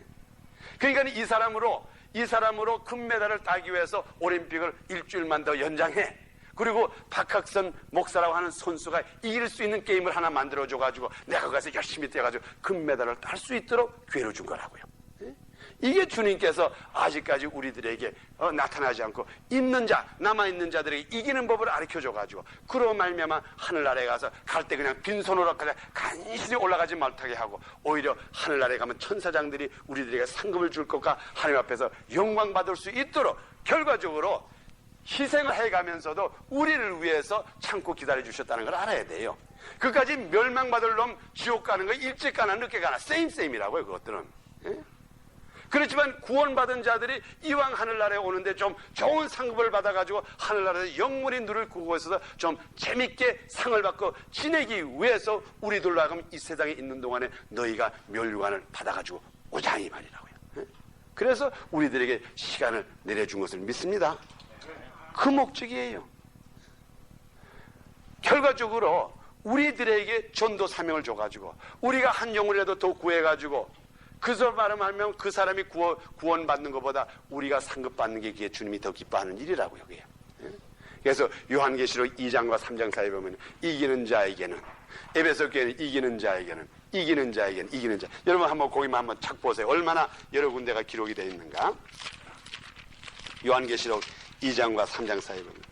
그러니까 이 사람으로 금메달을 따기 위해서 올림픽을 일주일만 더 연장해. 그리고 박학선 목사라고 하는 선수가 이길 수 있는 게임을 하나 만들어줘가지고 내가 가서 열심히 뛰어가지고 금메달을 딸 수 있도록 기회를 준 거라고요. 이게 주님께서 아직까지 우리들에게 나타나지 않고 있는 자, 남아있는 자들에게 이기는 법을 가르쳐줘가지고 그로 말미암아 하늘나라에 가서 갈 때 그냥 빈손으로 그냥 간신히 올라가지 못하게 하고 오히려 하늘나라에 가면 천사장들이 우리들에게 상급을 줄 것과 하나님 앞에서 영광 받을 수 있도록 결과적으로 희생을 해가면서도 우리를 위해서 참고 기다려주셨다는 걸 알아야 돼요. 그까지 멸망받을 놈 지옥 가는 거 일찍 가나 늦게 가나 세임이라고요. 그것들은. 예? 그렇지만 구원받은 자들이 이왕 하늘나라에 오는데 좀 좋은 상급을 받아가지고 하늘나라에서 영원히 누릴 그곳에서 좀 재밌게 상을 받고 지내기 위해서 우리들로 하여금 이 세상에 있는 동안에 너희가 멸류관을 받아가지고 오자 이 말이라고요. 그래서 우리들에게 시간을 내려준 것을 믿습니다. 그 목적이에요. 결과적으로 우리들에게 전도 사명을 줘가지고 우리가 한 영혼이라도 더 구해가지고 그저 말하면 그 사람이 구원받는 것보다 우리가 상급받는 게 그게 주님이 더 기뻐하는 일이라고요. 그게. 그래서 요한계시록 2장과 3장 사이에 보면 이기는 자에게는 에베소 교회는 이기는 자에게는 여러분 한번 거기만 한번 착 보세요. 얼마나 여러 군데가 기록이 되어 있는가. 요한계시록 2장과 3장 사이에 보면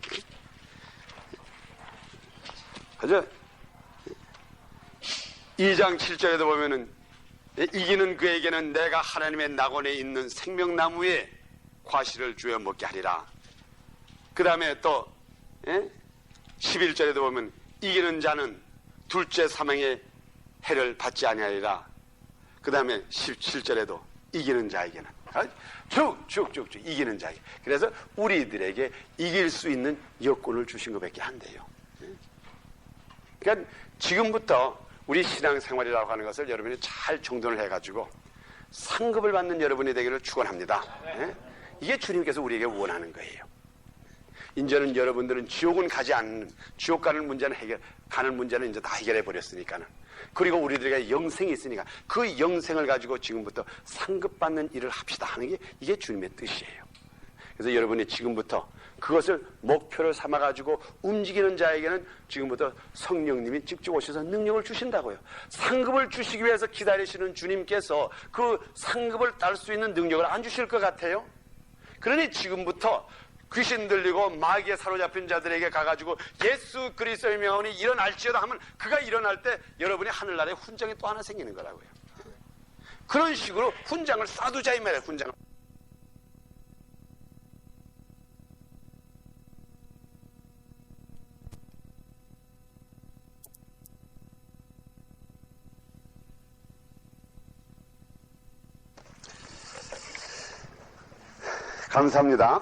그죠? 2장 7절에도 보면은 이기는 그에게는 내가 하나님의 낙원에 있는 생명나무의 과실을 주어 먹게 하리라. 그 다음에 또 11절에도 보면 이기는 자는 둘째 사망의 해를 받지 아니하리라. 그 다음에 17절에도 이기는 자에게는 쭉쭉쭉쭉 이기는 자에게. 그래서 우리들에게 이길 수 있는 여건을 주신 것밖에 안 돼요. 그러니까 지금부터 우리 신앙생활이라고 하는 것을 여러분이 잘 정돈을 해가지고 상급을 받는 여러분이 되기를 축원합니다. 이게 주님께서 우리에게 원하는 거예요. 이제는 여러분들은 지옥은 가지 않는, 지옥 가는 문제는 이제 다 해결해 버렸으니까는. 그리고 우리들에게 영생이 있으니까 그 영생을 가지고 지금부터 상급받는 일을 합시다 하는 게 이게 주님의 뜻이에요. 그래서 여러분이 지금부터 그것을 목표를 삼아가지고 움직이는 자에게는 지금부터 성령님이 직접 오셔서 능력을 주신다고요. 상급을 주시기 위해서 기다리시는 주님께서 그 상급을 딸 수 있는 능력을 안 주실 것 같아요. 그러니 지금부터 귀신 들리고 마귀에 사로잡힌 자들에게 가가지고 예수 그리스도의 명언이 일어날지어다 하면 그가 일어날 때 여러분이 하늘나라에 훈장이 또 하나 생기는 거라고요. 그런 식으로 훈장을 쏴두자 이 말이에요. 훈장을. 감사합니다.